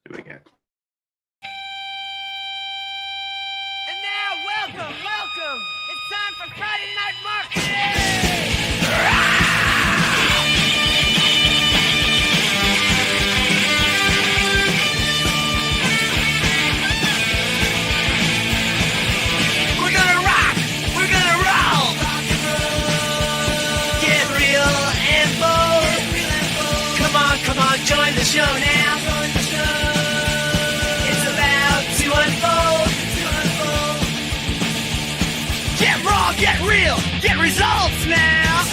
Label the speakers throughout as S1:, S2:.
S1: There we go.
S2: And now, welcome. It's time for Friday Night Marketing. We're gonna rock. We're gonna roll. Get real and bold. Come on, join the show now. It's about to unfold. Get raw, get real, get results now.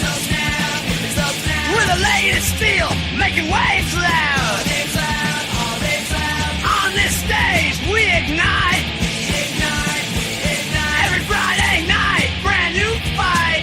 S2: We're the latest steel, making waves loud. On this stage, we ignite. Every Friday night, brand new fight.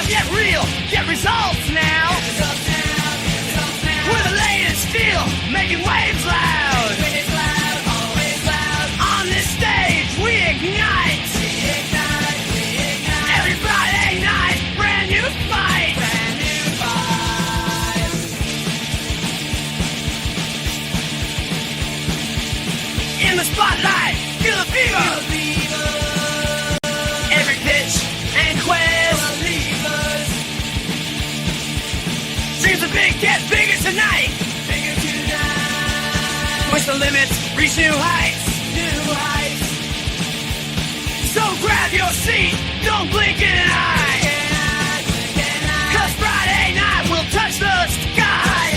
S2: Get real, get results now. We're the latest steel, making waves loud. On this stage, we ignite. Every Friday night, brand new fight. In the spotlight, feel the fever. Every pitch and quest. Dreams are big, get bigger tonight. Push the limits, reach new heights. So grab your seat, don't blink an eye. 'Cause Friday night we'll touch the sky.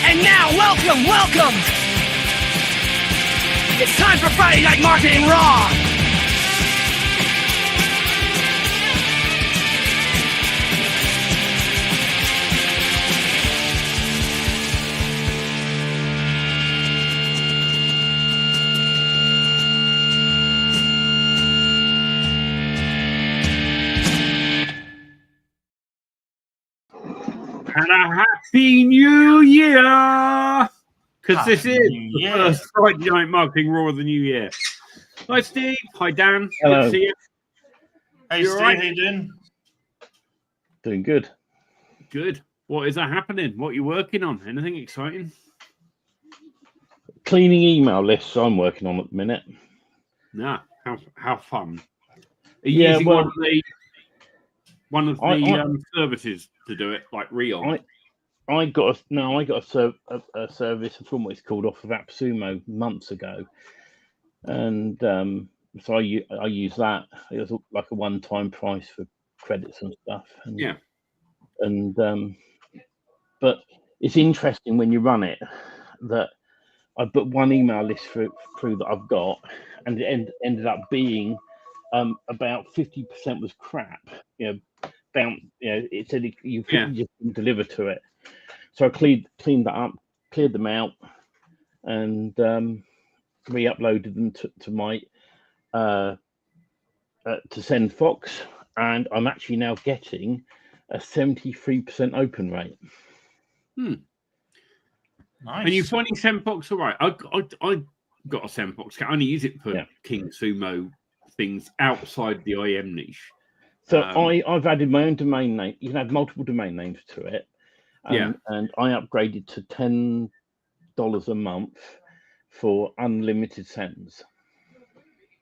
S2: And now, welcome. It's time for Friday Night Marketing Raw.
S1: And a happy new year! Because this is the first Friday Night Marketing Raw of the new year. Hi, Steve. Hi, Dan.
S3: Hello.
S1: Good to see you.
S4: Hey,
S1: You
S4: Steve,
S1: alright?
S4: how you doing?
S3: Doing good.
S1: Good. What is happening? What are you working on? Anything exciting?
S3: Cleaning email lists I'm working on at the minute.
S1: Nah. How fun. Are you
S3: Yeah,
S1: using
S3: well,
S1: one of the services to do it, like Real?
S3: I got a service from what it's called off of AppSumo months ago, and so I use that. It was like a one-time price for credits and stuff. And,
S1: Yeah.
S3: And but it's interesting when you run it that I put one email list through that I've got, and it ended up being about 50% was crap. It said you just didn't deliver to it. So I cleaned that up, cleared them out, and re-uploaded them to my to SendFox, and I'm actually now getting a 73% open rate.
S4: Nice.
S1: And you finding SendFox all right? I got a SendFox. I only use it for King Sumo things outside the IM niche.
S3: So I've added my own domain name. You can add multiple domain names to it. And I upgraded to $10 a month for unlimited sends.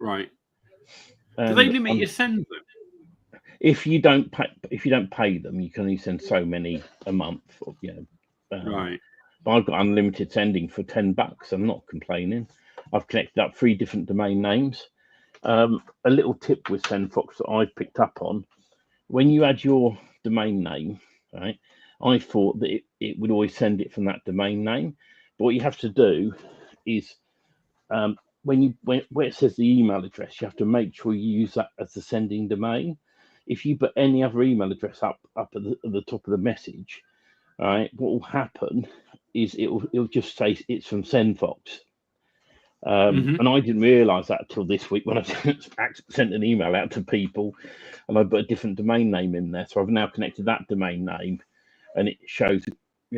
S1: Right. Do they limit your sends?
S3: If you don't pay them, you can only send so many a month. Or,
S1: right.
S3: But I've got unlimited sending for $10. I'm not complaining. I've connected up 3 different domain names. A little tip with SendFox that I've picked up on: when you add your domain name, right? I thought that it would always send it from that domain name, but what you have to do is where it says the email address, you have to make sure you use that as the sending domain. If you put any other email address up at the top of the message, right, what will happen is it'll just say it's from SendFox. And I didn't realise that until this week when I sent an email out to people, and I put a different domain name in there. So I've now connected that domain name, and it shows,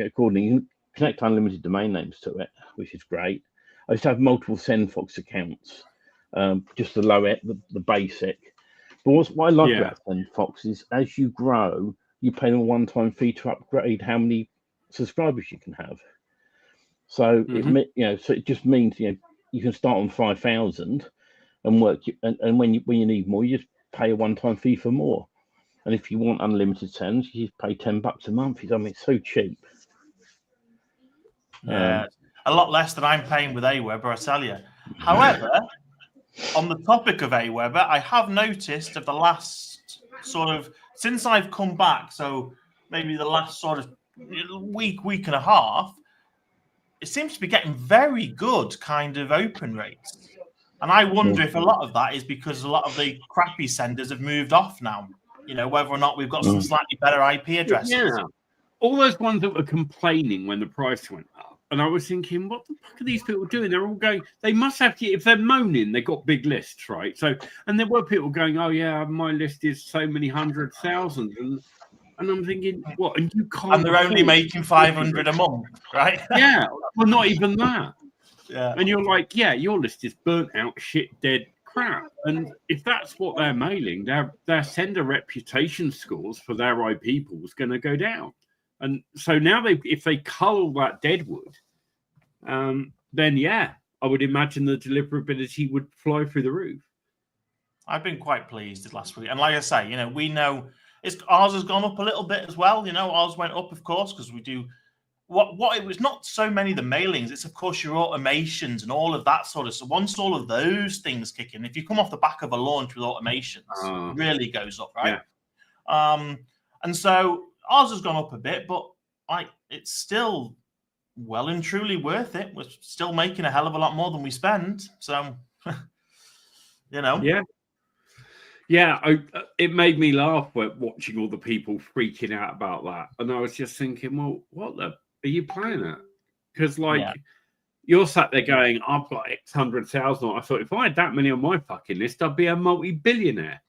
S3: accordingly, you can connect unlimited domain names to it, which is great. I used to have multiple SendFox accounts, just the basic. But what I like about SendFox is as you grow, you pay a one-time fee to upgrade how many subscribers you can have. So it just means you can start on 5,000 and work, and when you need more, you just pay a one-time fee for more. And if you want unlimited sends, you just pay $10 a month. It's so cheap.
S4: Yeah, a lot less than I'm paying with Aweber, I tell you. However, on the topic of Aweber, I have noticed of the last since I've come back, so maybe the last sort of week and a half, it seems to be getting very good kind of open rates. And I wonder if a lot of that is because a lot of the crappy senders have moved off now. Whether or not we've got some slightly better IP addresses.
S1: Yeah. All those ones that were complaining when the price went up. And I was thinking, what the fuck are these people doing? They're all going, they must have to, if they're moaning, they got big lists, right? So, and there were people going, oh yeah, my list is so many 100,000. And I'm thinking, what? And you can't.
S4: And they're only making 500 a month, right?
S1: Yeah. Well, not even that.
S4: Yeah.
S1: And you're like, yeah, your list is burnt out, shit, dead crap. And if that's what they're mailing, their sender reputation scores for their IP pool is going to go down. And so now if they cull that deadwood, then yeah, I would imagine the deliverability would fly through the roof.
S4: I've been quite pleased last week. And like I say, we know ours has gone up a little bit as well. Ours went up, of course, because we do what it was not so many of the mailings. It's, of course, your automations and all of that sort of stuff. So once all of those things kick in, if you come off the back of a launch with automations, it really goes up, right? Yeah. And so ours has gone up a bit, but it's still well and truly worth it. We're still making a hell of a lot more than we spend. So,
S1: Yeah. Yeah, it made me laugh watching all the people freaking out about that. And I was just thinking, well, what are you playing at? Because, you're sat there going, I've got X 100,000. I thought, if I had that many on my fucking list, I'd be a multi-billionaire.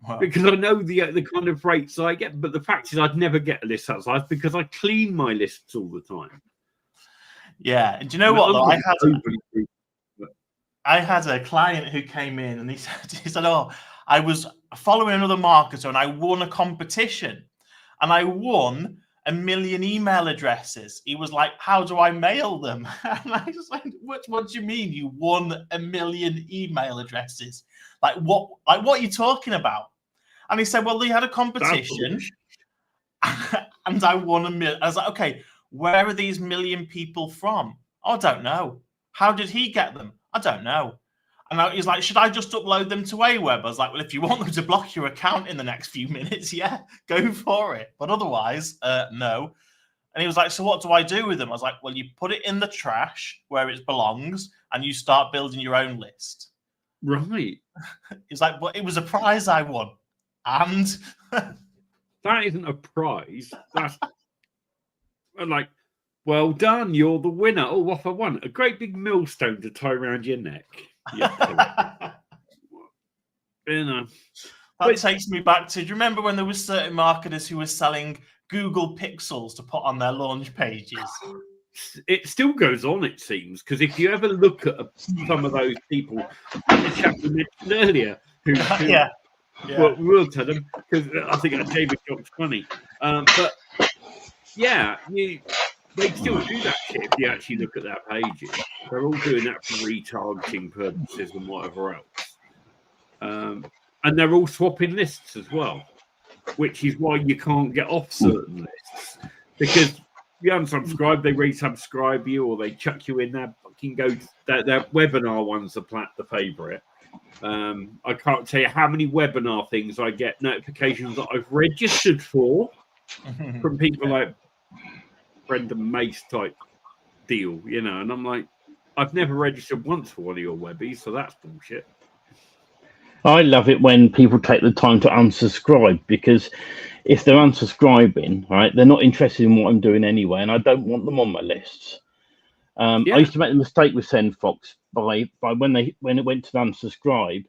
S1: Wow. Because I know the kind of rates I get. But the fact is, I'd never get a list that size because I clean my lists all the time.
S4: Yeah. And do you know what, though? I had a client who came in and he said, oh, I was following another marketer and I won a competition and I won 1 million email addresses. He was like, how do I mail them? And I was like, what do you mean you won 1 million email addresses? Like what are you talking about? And he said, well, they had a competition and I won 1 million. I was like, okay, where are these 1 million people from? Oh, I don't know. How did he get them? I don't know. And he's like, should I just upload them to Aweber? I was like, well, if you want them to block your account in the next few minutes, yeah, go for it. But otherwise, no. And he was like, so what do I do with them? I was like, well, you put it in the trash where it belongs and you start building your own list.
S1: Right.
S4: He's like, but it was a prize I won. And
S1: that isn't a prize. That's like, well done, you're the winner. Oh, what I won? A great big millstone to tie around your neck. Yeah.
S4: That takes me back to, do you remember when there were certain marketers who were selling Google Pixels to put on their launch pages?
S1: It still goes on, it seems, because if you ever look at some of those people, like the chap we mentioned earlier, who
S4: Yeah.
S1: well, we'll tell them, because I think David Jock's funny. But yeah, they still do that shit if you actually look at their pages. They're all doing that for retargeting purposes and whatever else. And they're all swapping lists as well, which is why you can't get off certain lists. Because you unsubscribe, they resubscribe you, or they chuck you in there. Fucking go. Their webinar one's the favourite. I can't tell you how many webinar things I get notifications that I've registered for from people like Brendan Mace type deal, and I'm like, I've never registered once for one of your webbies, so that's bullshit.
S3: I love it when people take the time to unsubscribe, because if they're unsubscribing, right, they're not interested in what I'm doing anyway, and I don't want them on my lists. I used to make the mistake with SendFox by when it went to unsubscribe,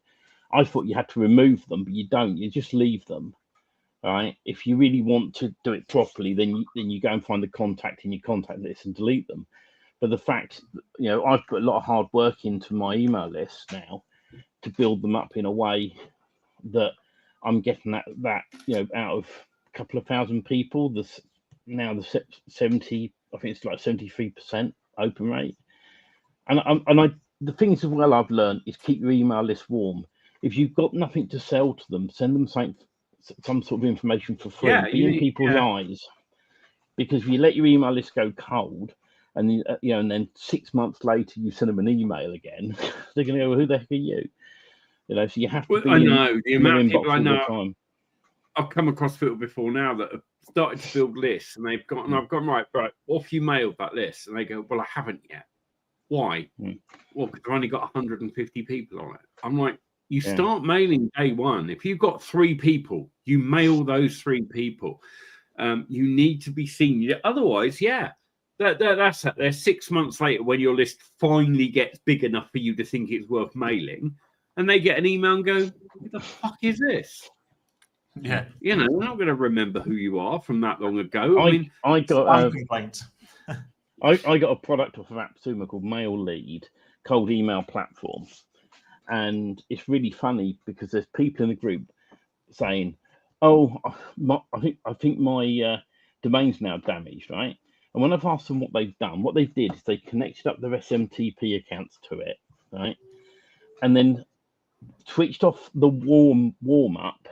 S3: I thought you had to remove them, but you don't. You just leave them. Right? If you really want to do it properly, then you go and find the contact in your contact list and delete them. But the fact, I've put a lot of hard work into my email list now to build them up in a way that I'm getting that out of a couple of thousand people. The 70, I think it's like 73% open rate. And the things as well I've learned is keep your email list warm. If you've got nothing to sell to them, send them some sort of information for free. Be in people's eyes, because if you let your email list go cold, and and then 6 months later you send them an email again, they're going to go, well, who the heck are you? So you have to.
S1: I know the amount of people I know. I've come across people before now that have started to build lists, and I've gone right. Off you mailed that list, and they go, well, I haven't yet. Why? Well, because I've only got 150 people on it. I'm like, you start mailing day one. If you've got 3 people, you mail those 3 people. You need to be seen. Otherwise, that's it. They're 6 months later when your list finally gets big enough for you to think it's worth mailing, and they get an email and go, "What the fuck is this?"
S4: Yeah,
S1: they're not going to remember who you are from that long ago.
S3: I got
S4: a complaint.
S3: I got a product off of AppSumo called Mail Lead, cold email platform. And it's really funny because there's people in the group saying, "Oh, I think my domain's now damaged," right? And when I've asked them what they've done, what they did is they connected up their SMTP accounts to it, right? And then switched off the warm up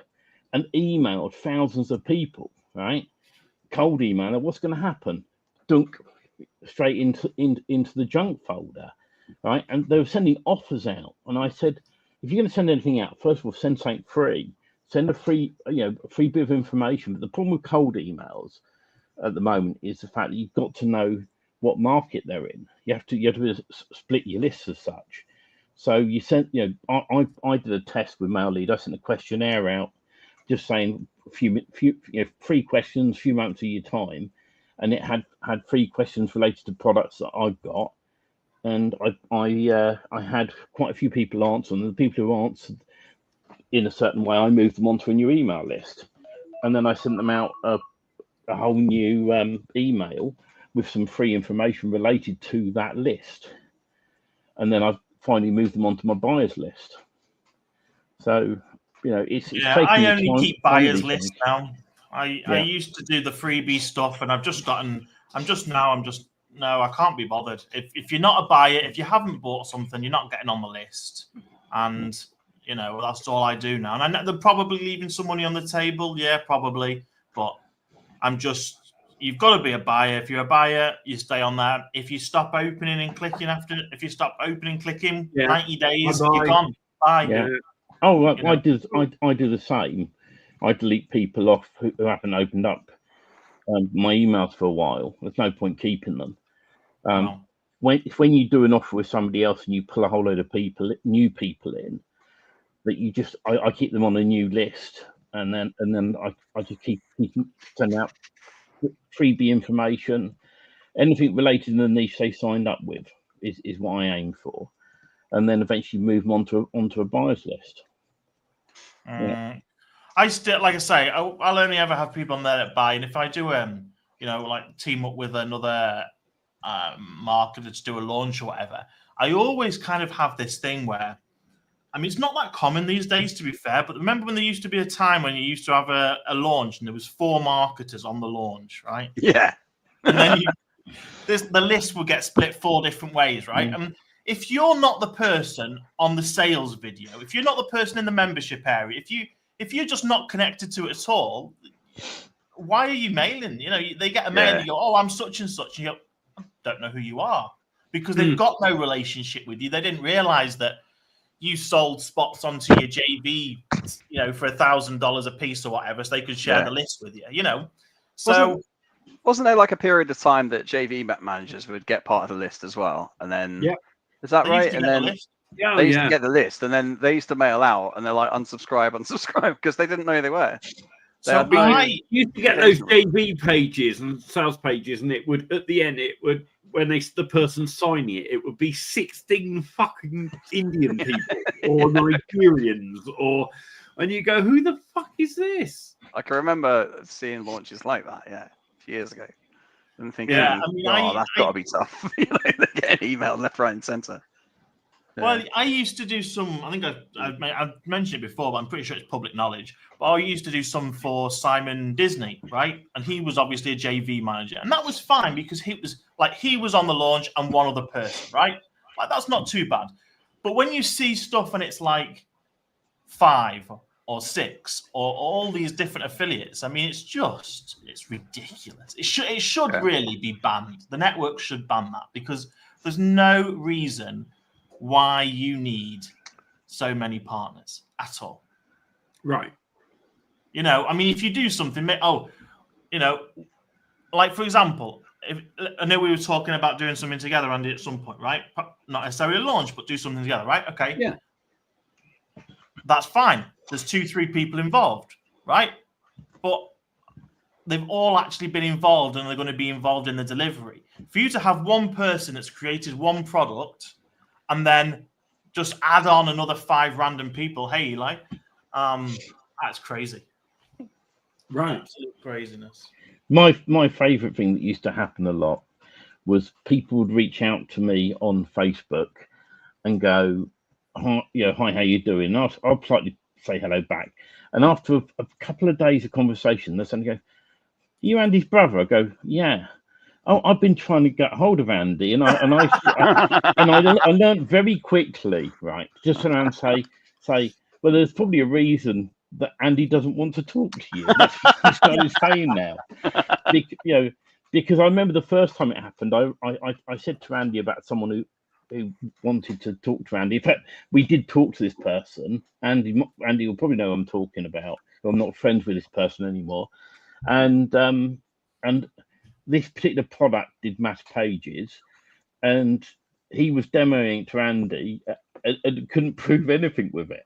S3: and emailed thousands of people, right? Cold email. What's going to happen? Dunk straight into the junk folder. Right, and they were sending offers out, and I said, if you're going to send anything out, first of all, send something free. Send a free bit of information. But the problem with cold emails at the moment is the fact that you've got to know what market they're in. You have to split your lists as such. So you sent, I did a test with Mail Lead. I sent a questionnaire out, just saying a few 3 questions, few moments of your time, and it had 3 questions related to products that I've got. And I had quite a few people answer, and the people who answered in a certain way, I moved them onto a new email list, and then I sent them out a whole new email with some free information related to that list, and then I finally moved them onto my buyers list. So it's taking
S4: I only
S3: time,
S4: keep buyers lists now. I used to do the freebie stuff, and no, I can't be bothered. If you're not a buyer, if you haven't bought something, you're not getting on the list. And, that's all I do now. And I know they're probably leaving some money on the table. Yeah, probably. But you've got to be a buyer. If you're a buyer, you stay on that. If you stop opening and clicking 90 days, you're gone. Bye.
S3: Yeah. Oh, I do the same. I delete people off who haven't opened up my emails for a while. There's no point keeping them. When you do an offer with somebody else and you pull a whole load of new people in, that I keep them on a new list, and then I just keep sending out freebie information, anything related to the niche they signed up with is what I aim for, and then eventually move them onto a buyer's list.
S4: I still, like I say, I'll only ever have people on there that buy, and if I do, like team up with another marketer to do a launch or whatever, I always kind of have this thing where, I mean, it's not that common these days, to be fair, but remember when there used to be a time when you used to have a launch and there was 4 marketers on the launch, right?
S5: Yeah.
S4: And then the list will get split 4 different ways, right? And if you're not the person on the sales video, if you're not the person in the membership area, if you're just not connected to it at all, why are you mailing? They get a mail and you go, "Oh, I'm such and such," and you go, "I don't know who you are," because they've got no relationship with you. They didn't realize that you sold spots onto your JV, for $1,000 a piece or whatever, so they could share the list with you. So
S5: wasn't there like a period of time that JV managers would get part of the list as well, and then is that right? And then they used to get the list, and then they used to mail out, and they're like unsubscribe because they didn't know who they were.
S1: I used to get those JV pages and sales pages, and it would at the end when the person signing it would be 16 fucking Indian people or Nigerians and you go, who the fuck is this?
S5: I can remember seeing launches like that, a few years ago, and thinking, that's got to be tough. They're getting email left, right, and centre.
S4: Well, I used to do some. I think I've mentioned it before, but I'm pretty sure it's public knowledge. But I used to do some for Simon Disney, right? And he was obviously a JV manager, and that was fine because he was on the launch and one other person, right? Like that's not too bad. But when you see stuff and it's like 5 or 6 or all these different affiliates, I mean, it's ridiculous. It should really be banned. The network should ban that because there's no reason why you need so many partners at all.
S1: Right.
S4: I mean, if you do something, like for example, I know we were talking about doing something together, Andy, at some point, right? Not necessarily a launch, but do something together, right? Okay.
S1: Yeah.
S4: That's fine. There's 2-3 people involved, right? But they've all actually been involved and they're going to be involved in the delivery. For you to have one person that's created one product and then just add on another 5 random people, hey, Eli, that's crazy.
S1: Right.
S4: Absolute craziness.
S3: My favourite thing that used to happen a lot was people would reach out to me on Facebook and go, hi, how you doing? And I'll politely say hello back. And after a couple of days of conversation, they suddenly go, you Andy's brother? I go, yeah. Oh, I've been trying to get hold of Andy, and I learned very quickly, right, just turn around and say, well, there's probably a reason that Andy doesn't want to talk to you. That's what I started saying now, because I remember the first time it happened, I said to Andy about someone who wanted to talk to Andy. In fact, we did talk to this person. Andy will probably know who I'm talking about. I'm not friends with this person anymore, and this particular product did mass pages, and he was demoing it to Andy and couldn't prove anything with it.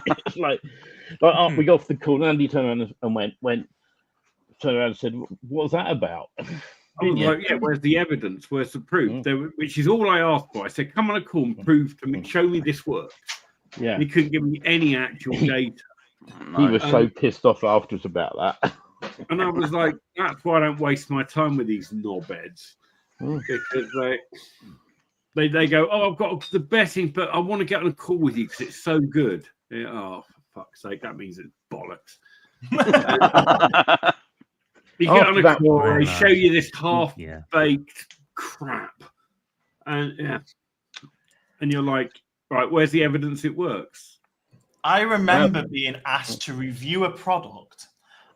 S3: It's like we got off the call, and Andy turned around and turned around and said, "What was that about?"
S1: Where's the evidence? Where's the proof? Which is all I asked for. I said, "Come on a call and prove to me, show me this works."
S3: Yeah,
S1: and he couldn't give me any actual data.
S3: He was so pissed off afterwards about that.
S1: And I was like, that's why I don't waste my time with these knobheads. Because they go, oh, I've got the best thing, but I want to get on a call with you because it's so good. Yeah, oh, for fuck's sake, that means it's bollocks. You get on a call, they show you this half-baked crap. And you're like, right, where's the evidence it works?
S4: I remember being asked to review a product.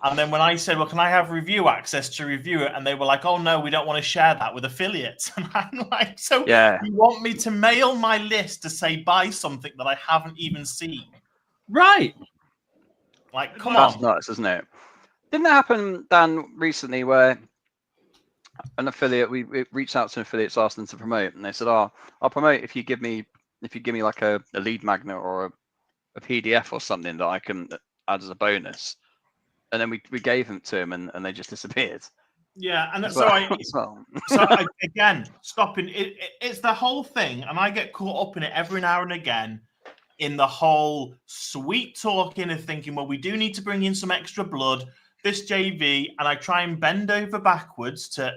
S4: And then when I said, well, can I have review access to review it? And they were like, oh, no, we don't want to share that with affiliates. And I'm like, so you want me to mail my list to say buy something that I haven't even seen?
S1: Right.
S4: Like, come
S5: on.
S4: That's
S5: nuts, isn't it? Didn't that happen, Dan, recently where an affiliate, we reached out to an affiliate, asked them to promote, and they said, oh, I'll promote if you give me like a lead magnet or a PDF or something that I can add as a bonus. And then we gave them to him, and they just disappeared.
S4: Yeah, and again, stopping it's the whole thing, and I get caught up in it every now and again. in the whole sweet talking of thinking, well, we do need to bring in some extra blood, this JV, and I try and bend over backwards to,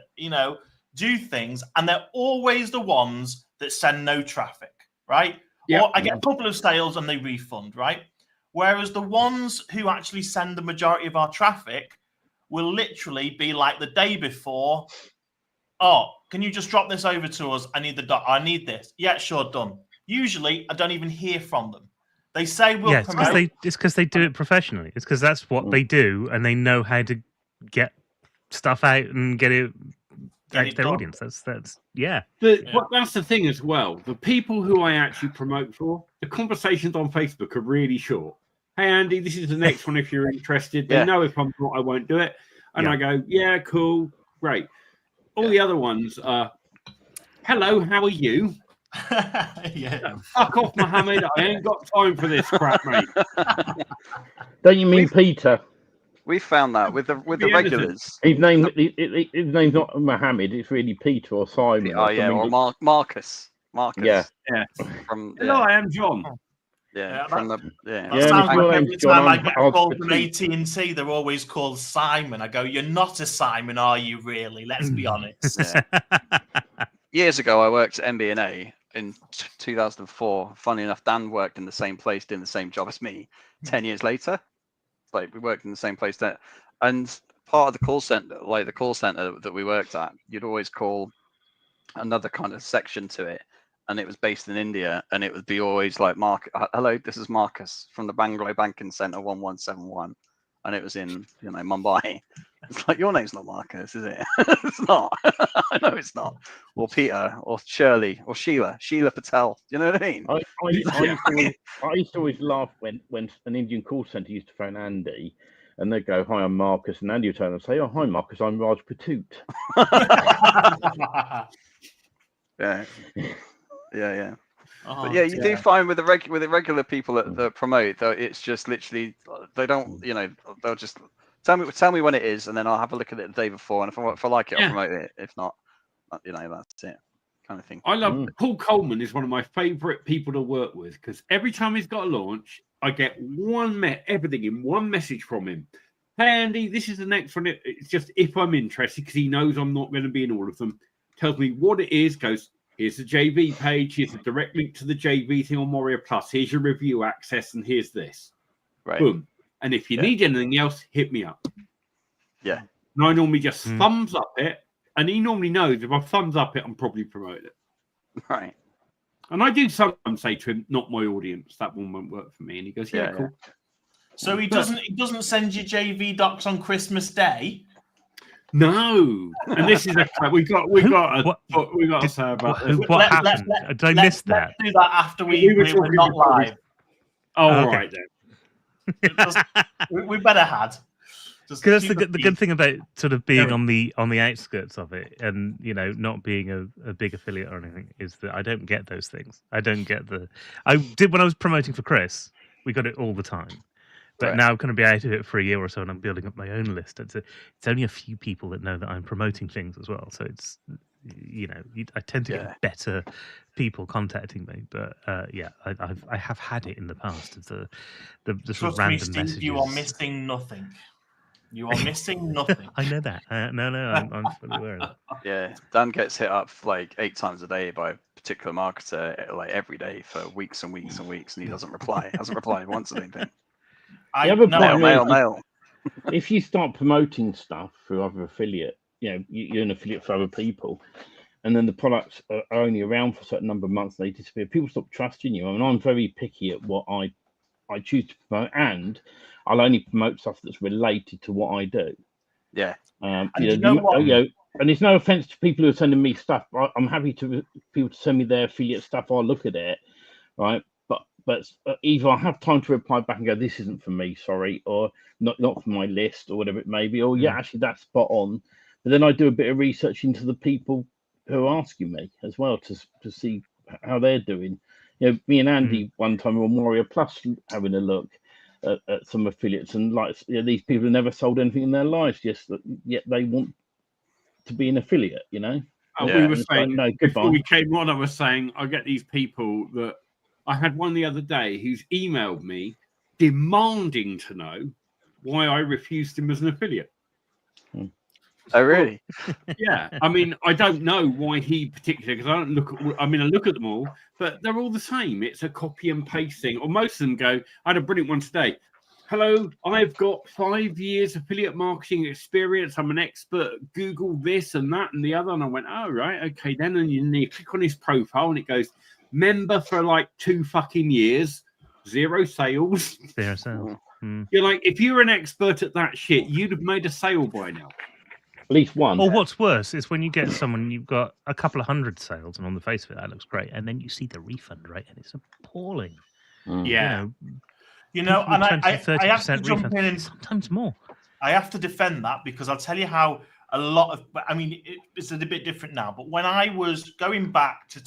S4: do things, and they're always the ones that send no traffic, right?
S1: Yep.
S4: Or I get a couple of sales and they refund, right? Whereas the ones who actually send the majority of our traffic will literally be like the day before, oh, can you just drop this over to us? I need this. Yeah, sure, done. Usually, I don't even hear from them. They say we'll promote.
S6: It's because they do it professionally. It's because that's what they do, and they know how to get stuff out and get it out to their audience. That's yeah.
S1: That's the thing as well. The people who I actually promote for, the conversations on Facebook are really short. Hey, Andy, this is the next one if you're interested. They know if I'm not, I won't do it. And I go, yeah, cool, great. All the other ones are, hello, how are you? Fuck off, Mohammed. I ain't got time for this crap, mate.
S3: Don't you mean Peter?
S5: We found that with the regulars.
S3: His name's not Mohammed. It's really Peter or Simon.
S5: Or Marcus. Marcus.
S3: Yeah.
S1: Hello, I am John.
S4: Every time I get a call from AT&T, they're always called Simon. I go, you're not a Simon, are you really? Let's be honest.
S5: Years ago, I worked at MBNA in 2004. Funny enough, Dan worked in the same place, doing the same job as me. 10 years later, we worked in the same place there. And part of the call center, that we worked at, you'd always call another kind of section to it. And it was based in India, and it would be always like, hello, this is Marcus from the Bangalore Banking Center 1171. And it was in, Mumbai. It's like, your name's not Marcus, is it? It's not. I know it's not. Or Peter, or Shirley, or Sheila Patel. You know what I mean?
S3: I used to always laugh when an Indian call center used to phone Andy, and they'd go, hi, I'm Marcus. And Andy would turn and say, oh, hi, Marcus, I'm Raj Patoot.
S5: Yeah. But yeah, you do find with the regular people that promote, though, it's just literally they don't, they'll just tell me when it is, and then I'll have a look at it the day before, and if I like it, I'll promote it. If not, that's it, kind of thing.
S1: I love Paul Coleman is one of my favorite people to work with because every time he's got a launch, I get everything in one message from him. Hey Andy, this is the next one. It's just if I'm interested because he knows I'm not going to be in all of them. Tells me what it is. Goes. Here's the JV page. Here's a direct link to the JV thing on Warrior Plus. Here's your review access, and here's this.
S5: Right.
S1: Boom. And if you need anything else, hit me up.
S5: Yeah.
S1: And I normally just thumbs up it, and he normally knows if I thumbs up it, I'm probably promoting it.
S5: Right.
S1: And I do sometimes say to him, "Not my audience. That one won't work for me." And he goes, "Yeah, cool."
S4: So he doesn't send you JV docs on Christmas Day.
S1: No, and this is we got to say about this.
S6: What happened? Did I miss that?
S4: Let's do that after we were not live.
S1: Right
S4: then. We better had.
S6: Because that's the good thing about sort of being on the outskirts of it, and not being a big affiliate or anything, is that I don't get those things. I don't get I did when I was promoting for Chris. We got it all the time. But now I'm going to be out of it for a year or so, and I'm building up my own list. It's only a few people that know that I'm promoting things as well. So it's, I tend to get better people contacting me. But I have had it in the past. It's the sort of random messages.
S4: You are missing nothing. You are missing nothing.
S6: I know that. No, I'm fully aware of that.
S5: Yeah, Dan gets hit up like 8 times a day by a particular marketer, like every day for weeks and weeks and weeks, and he doesn't reply. Hasn't replied once or anything. Mail.
S3: If you start promoting stuff through other affiliate, you're an affiliate for other people, and then the products are only around for a certain number of months, they disappear. People stop trusting you. I mean, I'm very picky at what I choose to promote, and I'll only promote stuff that's related to what I do.
S5: Yeah.
S3: And it's no offense to people who are sending me stuff. I'm happy to people to send me their affiliate stuff. I'll look at it, right? But either I have time to reply back and go, this isn't for me, sorry, or not for my list, or whatever it may be, or actually that's spot on. But then I do a bit of research into the people who are asking me as well to see how they're doing. Me and Andy one time were on Warrior Plus having a look at some affiliates, and these people have never sold anything in their lives, yet they want to be an affiliate,
S1: We were saying before we came on, I was saying I get these people that I had one the other day who's emailed me demanding to know why I refused him as an affiliate.
S5: Oh, really?
S1: Yeah, I mean, I don't know why he particularly, because I don't look at. I mean, I look at them all, but they're all the same. It's a copy and paste thing, or most of them go. I had a brilliant one today. Hello, I've got 5 years affiliate marketing experience. I'm an expert. Google this and that and the other. And I went, oh, right, okay, then. And you click on his profile, and it goes member for like 2 fucking years, 0 sales.
S6: 0 sales.
S1: You're like, if you're an expert at that shit, you'd have made a sale by now.
S3: At least one.
S6: Or what's worse is when you get someone, you've got a couple of 100 sales, and on the face of it, that looks great, and then you see the refund rate, and it's appalling.
S1: Yeah.
S4: You know, and I have to jump
S6: refund,
S4: in and
S6: sometimes more.
S4: I have to defend that because I'll tell you how a lot of, I mean, it's a bit different now, but when I was going back to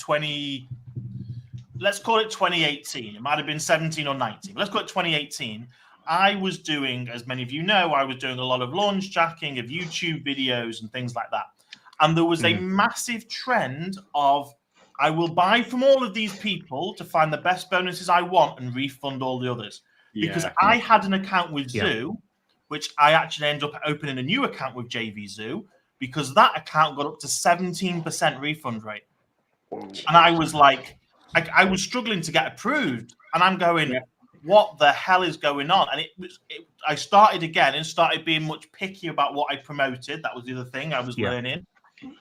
S4: let's call it 2018, it might have been 17 or 19, let's call it 2018, I was doing, as many of you know, I was doing a lot of launch jacking of YouTube videos and things like that. And there was a massive trend of, I will buy from all of these people to find the best bonuses I want and refund all the others. Because I had an account with Zoo, which I actually ended up opening a new account with JV Zoo, because that account got up to 17% refund rate. And I was like, I was struggling to get approved. And I'm going, what the hell is going on? And I started again and started being much picky about what I promoted. That was the other thing I was learning,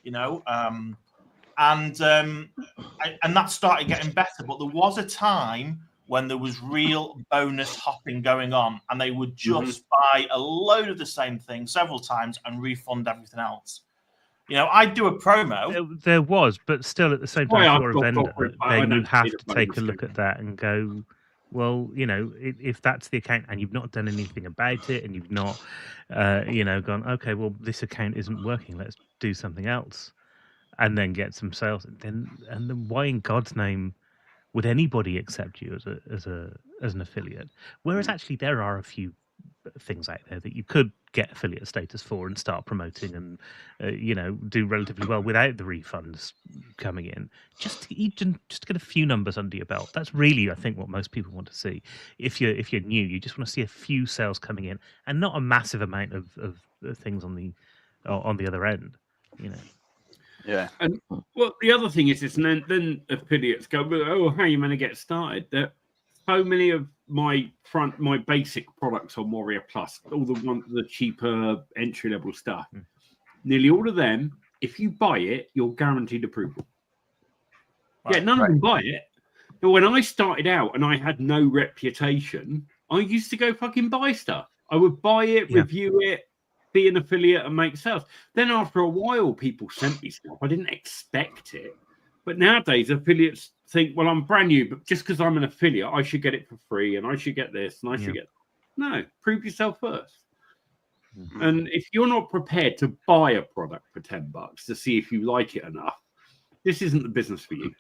S4: you know. And that started getting better. But there was a time when there was real bonus hopping going on, and they would just buy a load of the same thing several times and refund everything else. You know, I'd do a promo.
S6: There was, but still at the same time, if you're a vendor, then you have to take a look at that and go, well, you know, if that's the account and you've not done anything about it and you've not, you know, gone, okay, well, this account isn't working, let's do something else and then get some sales. And then why in God's name would anybody accept you as an affiliate? Whereas actually there are a few things out there that you could get affiliate status for and start promoting and you know, do relatively well without the refunds coming in. Just to get a few numbers under your belt. That's really, I think, what most people want to see. If you're new, you just want to see a few sales coming in and not a massive amount of things on the other end. You know.
S5: Yeah.
S1: And well, the other thing is then affiliates go, oh, how are you going to get started? There, so many of my basic products on Warrior Plus, all the cheaper entry level stuff, nearly all of them, if you buy it, you're guaranteed approval. Right, yeah, none of them buy it. But when I started out and I had no reputation, I used to go fucking buy stuff. I would buy it, review it, be an affiliate and make sales. Then after a while, people sent me stuff. I didn't expect it. But nowadays, affiliates think, well, I'm brand new, but just because I'm an affiliate, I should get it for free and I should get this and I should get... No, prove yourself first. And if you're not prepared to buy a product for $10 to see if you like it enough, this isn't the business for you.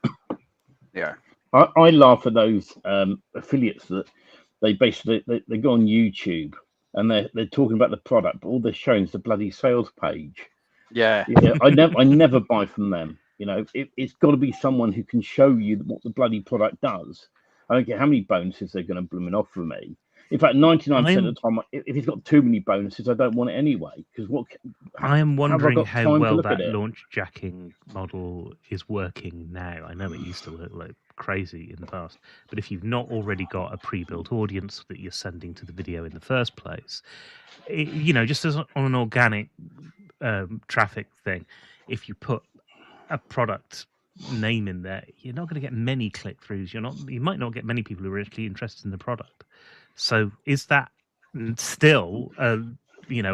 S5: Yeah.
S3: I laugh at those affiliates that they basically they go on YouTube and they're talking about the product, but all they're showing is the bloody sales page.
S5: Yeah.
S3: I never buy from them. You know, it's got to be someone who can show you what the bloody product does. I don't care how many bonuses they're going to blooming offer me. In fact, 99% of the time, if it's got too many bonuses, I don't want it anyway. Because
S6: I am wondering how well that launch jacking model is working now. I know it used to work like crazy in the past, but if you've not already got a pre-built audience that you're sending to the video in the first place, you know, just as on an organic traffic thing, if you put a product name in there, you're not going to get many click-throughs. You might not get many people who are actually interested in the product. So is that still a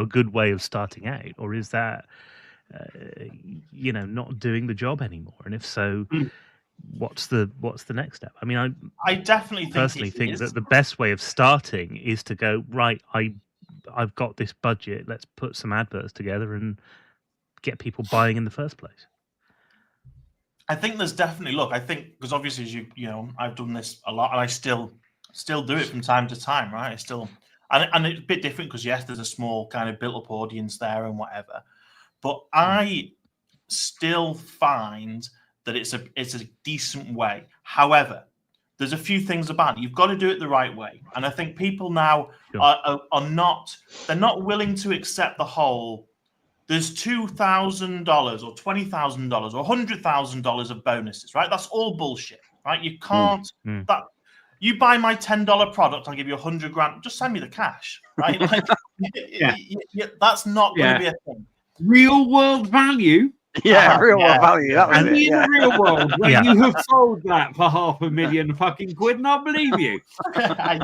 S6: good way of starting out, or is that not doing the job anymore? And if so, what's the next step? I mean,
S4: I definitely
S6: personally think that the best way of starting is to go, right, I've got this budget, let's put some adverts together and get people buying in the first place.
S4: I think there's definitely, look, I think, because obviously, as you know, I've done this a lot and I still do it from time to time, right? I still, and it's a bit different because yes, there's a small kind of built up audience there and whatever, but I still find that it's a decent way. However, there's a few things about it. You've got to do it the right way. And I think people now
S6: Sure.
S4: are not, they're not willing to accept the whole, there's $2,000 or $20,000 or $100,000 of bonuses, right? That's all bullshit, right? You can't, that you buy my $10 product, I'll give you $100,000. Just send me the cash, right? Like, that's not going to be a thing.
S1: Real world value.
S5: Yeah, real world value. That was
S1: And
S5: it.
S1: in
S5: Yeah.
S1: the real world, when
S6: Yeah.
S1: you have sold that for $500,000 fucking quid, and I believe you.
S6: And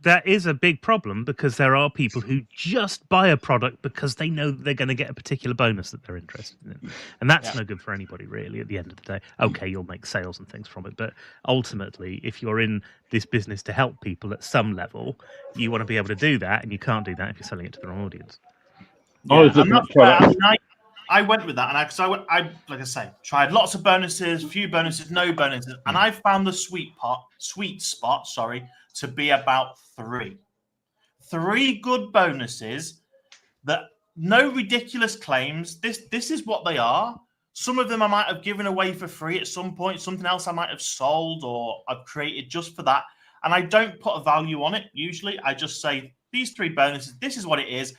S6: that is a big problem, because there are people who just buy a product because they know they're going to get a particular bonus that they're interested in, and that's no good for anybody really. At the end of the day, okay, you'll make sales and things from it, but ultimately, if you're in this business to help people at some level, you want to be able to do that, and you can't do that if you're selling it to the wrong audience.
S3: was looking at products.
S4: I went with that, and I like I say, tried lots of bonuses, few bonuses, no bonuses, and I found the sweet spot, to be about 3 good bonuses that no ridiculous claims. This is what they are. Some of them I might have given away for free at some point. Something else I might have sold or I've created just for that, and I don't put a value on it. Usually, I just say these 3 bonuses. This is what it is,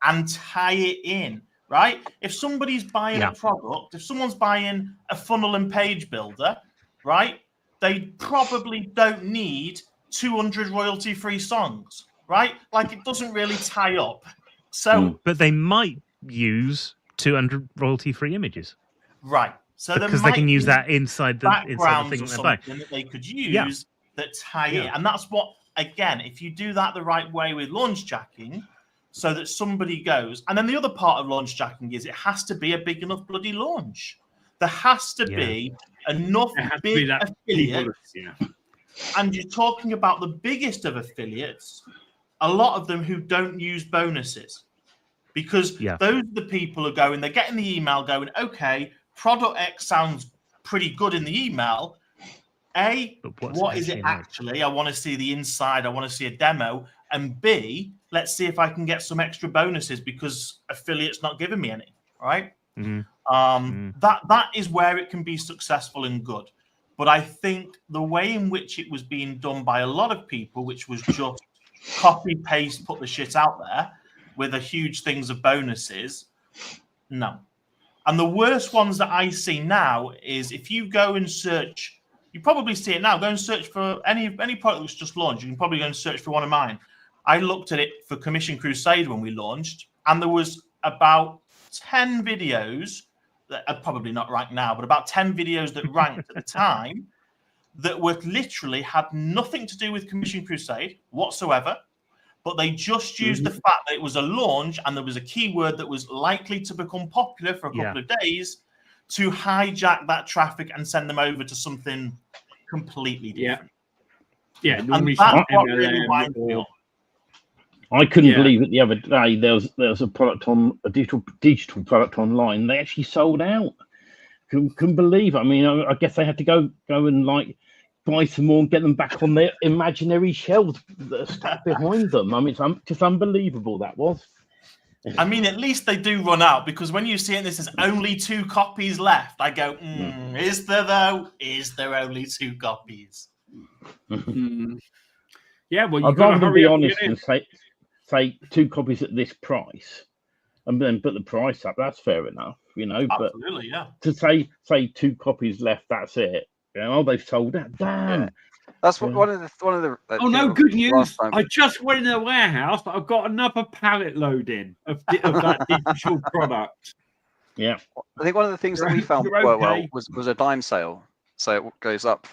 S4: and tie it in. Right? If somebody's buying a product, if someone's buying a funnel and page builder, right? They probably don't need 200 royalty-free songs, right? Like, it doesn't really tie up. So,
S6: but they might use 200 royalty-free images,
S4: right? So
S6: because they can use that inside the thing
S4: backgrounds
S6: that
S4: or
S6: they're buying.
S4: something that they could use that tie in, and that's what. Again, if you do that the right way with launch jacking, so that somebody goes, and then the other part of launch jacking is it has to be a big enough bloody launch. There has to be enough big affiliates, and you're talking about the biggest of affiliates, a lot of them who don't use bonuses, because those are the people who are going, they're getting the email going, okay, product X sounds pretty good in the email. What is it actually? I want to see the inside. I want to see a demo. And B, let's see if I can get some extra bonuses because affiliate's not giving me any. Right? That is where it can be successful and good. But I think the way in which it was being done by a lot of people, which was just copy paste, put the shit out there with a huge things of bonuses, no. And the worst ones that I see now is if you go and search, you probably see it now. Go and search for any product that's just launched. You can probably go and search for one of mine. I looked at it for Commission Crusade when we launched, and there was about 10 videos that are probably not ranked now, but about 10 videos that ranked at the time that were literally had nothing to do with Commission Crusade whatsoever, but they just used the fact that it was a launch and there was a keyword that was likely to become popular for a couple of days to hijack that traffic and send them over to something completely different.
S1: Yeah,
S4: and that's what really winds me up.
S3: I couldn't believe it the other day. There was a product on a digital product online. They actually sold out. Couldn't believe it. I mean, I guess they had to go and like buy some more and get them back on their imaginary shelves that are stuck behind them. I mean, it's just unbelievable that was.
S4: I mean, at least they do run out, because when you see it, this is only 2 copies left. I go, is there though? Is there only 2 copies?
S1: Yeah, well,
S3: I'd rather be honest and say 2 copies at this price, and then put the price up. That's fair enough, you know.
S4: Absolutely,
S3: but to say 2 copies left, that's it. You know, they've sold out. Damn.
S5: Yeah. That's one of the.
S1: Oh no! Good news! I just went in the warehouse. I've got another pallet load in of that digital product.
S3: Yeah,
S5: I think one of the things that we found well was a dime sale, so it goes up.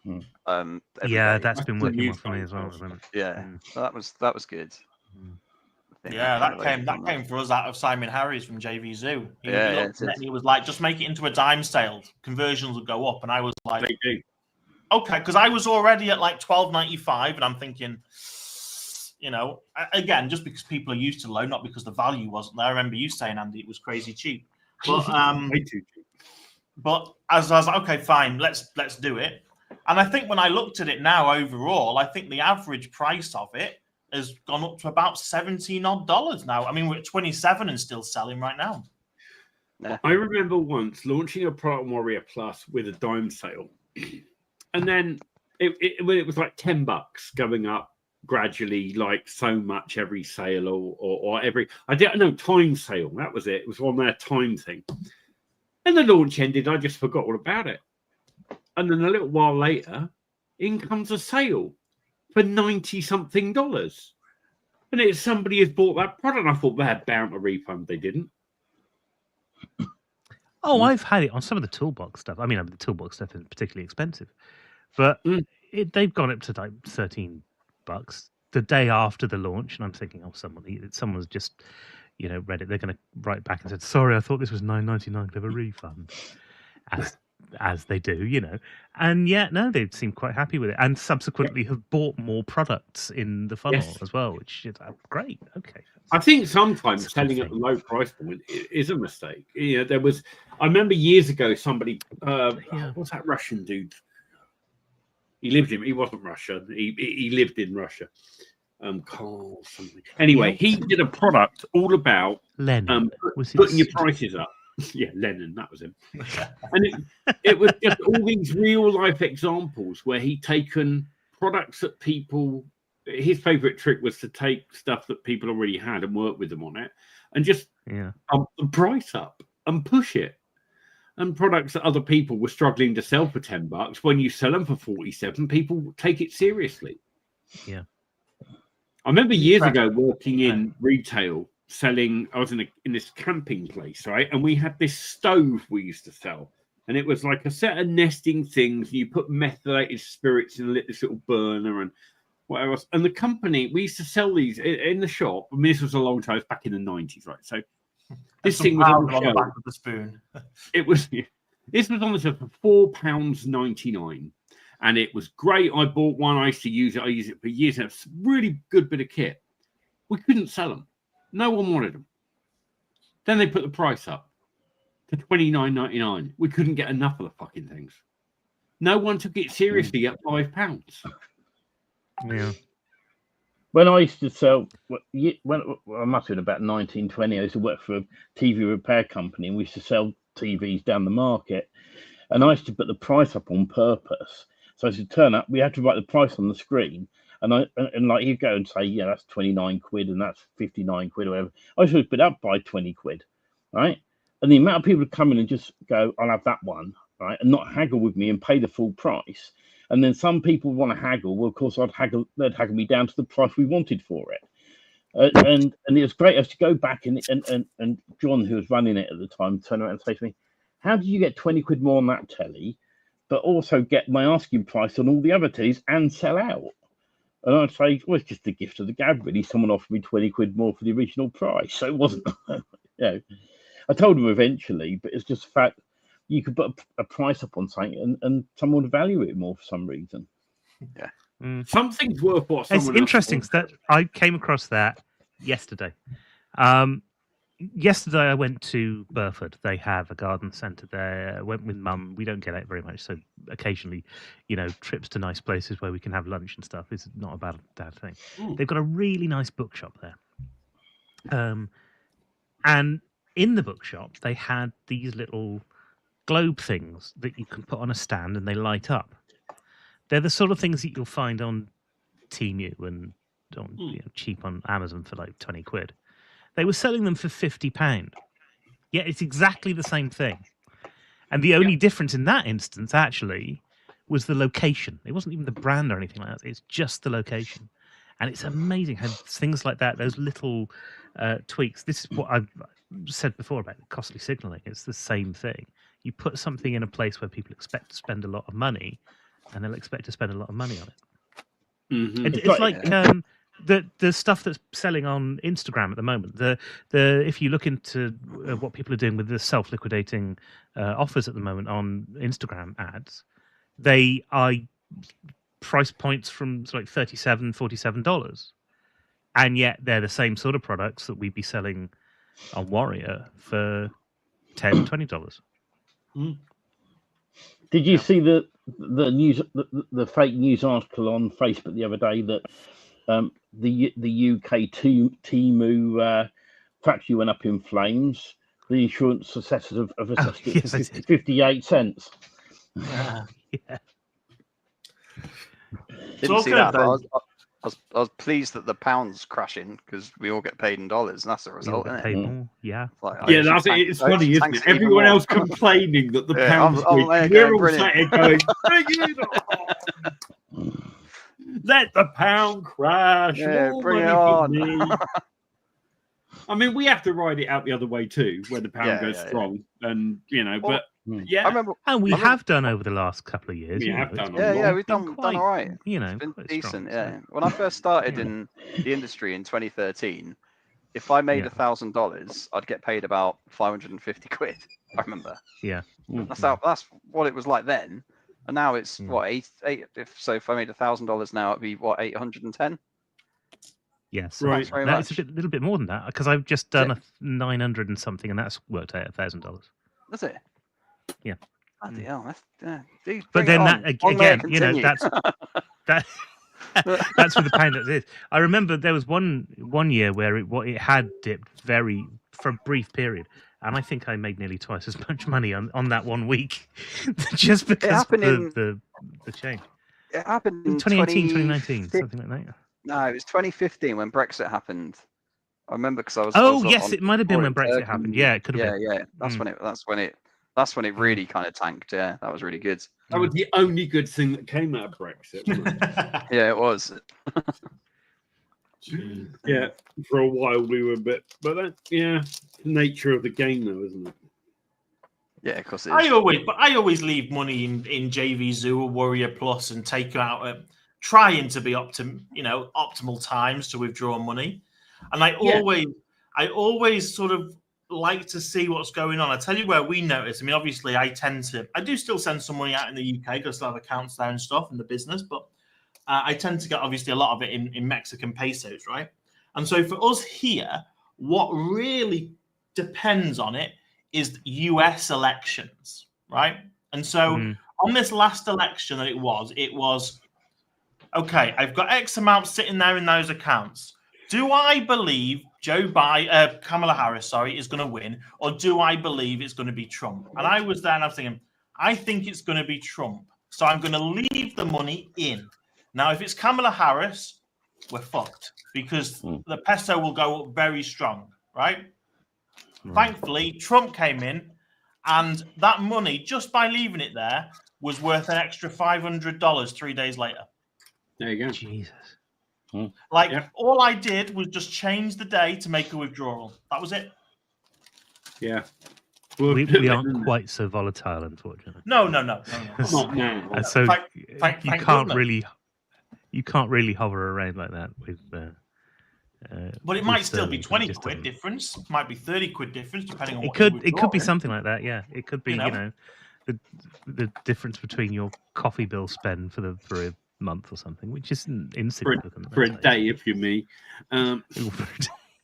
S6: That's been working well for me as well.
S5: Yeah, that was good.
S4: Yeah, that came for us out of Simon Harris from JV Zoo. He was like, just make it into a dime sale. Conversions will go up, and I was like,
S1: they do.
S4: Okay, because I was already at like $12.95, and I'm thinking, you know, again, just because people are used to low, not because the value wasn't there. I remember you saying, Andy, it was crazy cheap. But
S1: way too cheap.
S4: But as I was like, okay, fine, let's do it. And I think when I looked at it now overall, I think the average price of it has gone up to about $17 odd now. I mean, we're at 27 and still selling right now.
S1: I remember once launching a Product Warrior Plus with a dime sale. And then it was like $10 going up gradually, like so much every sale or every, I didn't know, time sale. That was it. It was on their time thing. And the launch ended. I just forgot all about it. And then a little while later, in comes a sale for $90-something. And it's somebody has bought that product. And I thought they had bound a refund. They didn't.
S6: Oh, I've had it on some of the Toolbox stuff. I mean, the Toolbox stuff isn't particularly expensive, but they've gone up to like $13 the day after the launch, and I'm thinking, oh, someone's just, read it. They're going to write back and said, sorry, I thought this was $9.99. Have a refund, as they do, And yet, no, they seem quite happy with it, and subsequently have bought more products in the funnel as well, which is great. Okay.
S1: I think sometimes selling at a low price point is a mistake. I remember years ago, somebody, what's that Russian dude? He wasn't Russian. He lived in Russia. Carl something. Anyway, he did a product all about
S6: Lenin.
S1: Putting your prices up. Yeah, Lenin, that was him. And it was just all these real life examples where he'd taken products that people, his favorite trick was to take stuff that people already had and work with them on it and just up the price up and push it. And products that other people were struggling to sell for $10, when you sell them for 47, people take it seriously.
S6: Yeah.
S1: I remember years ago working in retail, selling. I was in this camping place, right? And we had this stove we used to sell, and it was like a set of nesting things. You put methylated spirits in, lit this little burner, and whatever else. And the company, we used to sell these in the shop. I mean, this was a long time, it was back in the 90s, right? So this thing was on the
S4: back of the spoon.
S1: This was on the shelf for £4.99. And it was great. I bought one. I used to use it. I used it for years. It's a really good bit of kit. We couldn't sell them. No one wanted them. Then they put the price up to $29.99. We couldn't get enough of the fucking things. No one took it seriously at £5.
S6: Yeah.
S3: When I used to sell, when I must have been about 1920, I used to work for a TV repair company, and we used to sell TVs down the market. And I used to put the price up on purpose. So as you turn up, we had to write the price on the screen, and like you go and say, that's 29 quid and that's 59 quid or whatever. I should have put up by 20 quid, right? And the amount of people who come in and just go, I'll have that one, right, and not haggle with me and pay the full price. And then some people want to haggle. Well, of course, they'd haggle me down to the price we wanted for it. And it was great. I used to go back and John, who was running it at the time, turned around and say to me, how did you get 20 quid more on that telly, but also get my asking price on all the other tellies and sell out? And I'd say, well, it's just a gift of the gab, really. Someone offered me 20 quid more for the original price. So it wasn't, I told him eventually, but it's just the fact you could put a price up on something and someone would value it more for some reason.
S5: Yeah.
S1: Something's worth what someone
S6: It's interesting that I came across that yesterday. Yesterday I went to Burford. They have a garden centre there. I went with Mum. We don't get out very much, so occasionally, trips to nice places where we can have lunch and stuff is not a bad thing. They've got a really nice bookshop there. And in the bookshop, they had these little globe things that you can put on a stand and they light up. They're the sort of things that you'll find on Temu and cheap on Amazon for like 20 quid. They were selling them for £50. Yeah, it's exactly the same thing. And the only difference in that instance, actually, was the location. It wasn't even the brand or anything like that. It's just the location. And it's amazing how things like that, those little tweaks. This is what I've said before about costly signaling. It's the same thing. You put something in a place where people expect to spend a lot of money, and they'll expect to spend a lot of money on it.
S1: Mm-hmm.
S6: It's like the stuff that's selling on Instagram at the moment. The if you look into what people are doing with the self-liquidating offers at the moment on Instagram ads, they are price points from like $37, $47, and yet they're the same sort of products that we'd be selling on Warrior for $10, $20.
S3: Did you see the news, the fake news article on Facebook the other day that the UK Temu factory went up in flames? The insurance assessors have assessed it for 58 cents.
S6: Yeah.
S5: Didn't see
S4: Talking
S5: that,
S4: of
S5: but
S4: those-
S5: I was pleased that the pound's crashing because we all get paid in dollars, and that's the
S6: You'll
S5: result,
S6: get
S5: isn't
S6: paid
S5: it?
S6: more. Yeah.
S5: Like,
S1: Yeah,
S5: I
S1: that's
S5: should
S1: it.
S5: thank-
S1: It's
S5: I should
S1: funny, isn't
S5: thank
S1: it?
S5: Stephen
S1: Everyone
S5: Moore.
S1: else complaining that the
S5: Yeah,
S1: pound's
S5: I'm
S1: weak.
S5: there
S1: We're
S5: going,
S1: all
S5: brilliant.
S1: sat here going, "Bring it on. Let the pound crash.
S5: Yeah,
S1: More
S5: bring it
S1: money for
S5: on."
S1: me." I mean, we have to ride it out the other way too, where the pound
S5: Yeah,
S1: goes
S5: yeah, yeah.
S1: strong, and
S5: Well,
S1: but
S3: Mm.
S1: yeah,
S5: I remember.
S6: And we
S5: I remember-
S6: have done over the last couple of years.
S1: We
S6: you know,
S1: have
S6: it's
S1: done a
S6: been-
S5: Yeah, we've
S6: been
S5: done
S6: quite,
S5: all right.
S6: You know,
S5: It's been
S6: quite
S5: decent,
S6: strong,
S5: yeah. When I first started
S6: Yeah.
S5: in the industry in 2013, if I made
S6: Yeah.
S5: $1,000, I'd get paid about 550 quid. I remember.
S6: Yeah.
S5: That's what it was like then, and now it's
S6: Yeah.
S5: what eight. If I made $1,000 now, it'd be what 810.
S6: Yes.
S1: Right.
S5: Thanks very
S6: No, it's
S5: much.
S6: a little bit more than that because I've just done
S5: it?
S6: a 900 and something, and that's worked out $1,000.
S5: That's it.
S6: Yeah.
S5: Bloody hell, dude,
S6: But
S5: bring it
S6: then
S5: on.
S6: that
S5: Long may it
S6: again, you know,
S5: continue.
S6: that that's with the pound as is. I remember there was one year where it had dipped very for a brief period, and I think I made nearly twice as much money on that 1 week just because of
S5: happened
S6: the change.
S5: It happened in
S6: 2018, 2019, something like that.
S5: No, it was 2015 when Brexit happened. I remember because I was.
S6: Oh
S5: I was
S6: yes,
S5: on
S6: it might have been
S5: tour
S6: when
S5: in
S6: Brexit
S5: Turkey.
S6: happened. Yeah, it could have
S5: Yeah,
S6: been.
S5: yeah. That's
S6: Mm.
S5: when it really kind of tanked. Yeah, that was really good.
S1: that was the only good thing that came out of Brexit. Wasn't it?
S5: Yeah, it was.
S1: Yeah, for a while we were a bit, but the nature of the game, though, isn't it?
S5: Yeah, of course it
S4: I
S5: is.
S4: always leave money in JV Zoo or Warrior Plus and take out trying to be optimal times to withdraw money, and I always sort of like to see what's going on. I tell you where we notice. I mean, obviously, I do still send some money out in the UK because I still have accounts there and stuff in the business, but I tend to get obviously a lot of it in Mexican pesos, right? And so for us here, what really depends on it is US elections, right? And so on this last election that it was, okay, I've got X amount sitting there in those accounts. Do I believe Kamala Harris, is going to win, or do I believe it's going to be Trump? And I was there and I was thinking, I think it's going to be Trump. So I'm going to leave the money in. Now, if it's Kamala Harris, we're fucked because the peso will go up very strong, right? Thankfully, Trump came in, and that money, just by leaving it there, was worth an extra $500 3 days later.
S1: There you go.
S6: Jesus.
S4: All I did was just change the day to make a withdrawal. That was it.
S1: Yeah.
S6: We aren't quite so volatile, unfortunately.
S4: No.
S1: Not now.
S6: So
S4: Thank
S6: you can't really hover around like that with.
S4: But it might still
S6: sterling,
S4: be
S6: but it
S4: 20
S6: just
S4: quid
S6: doesn't-
S4: difference. It might be 30 quid difference, depending on
S6: It
S4: what you're
S6: could be
S4: withdrawing.
S6: something like that. Yeah, it could be.
S4: You
S6: You
S4: know?
S6: know, the difference between your coffee bill spend for a month or something, which isn't insignificant.
S1: For a day, if you're me.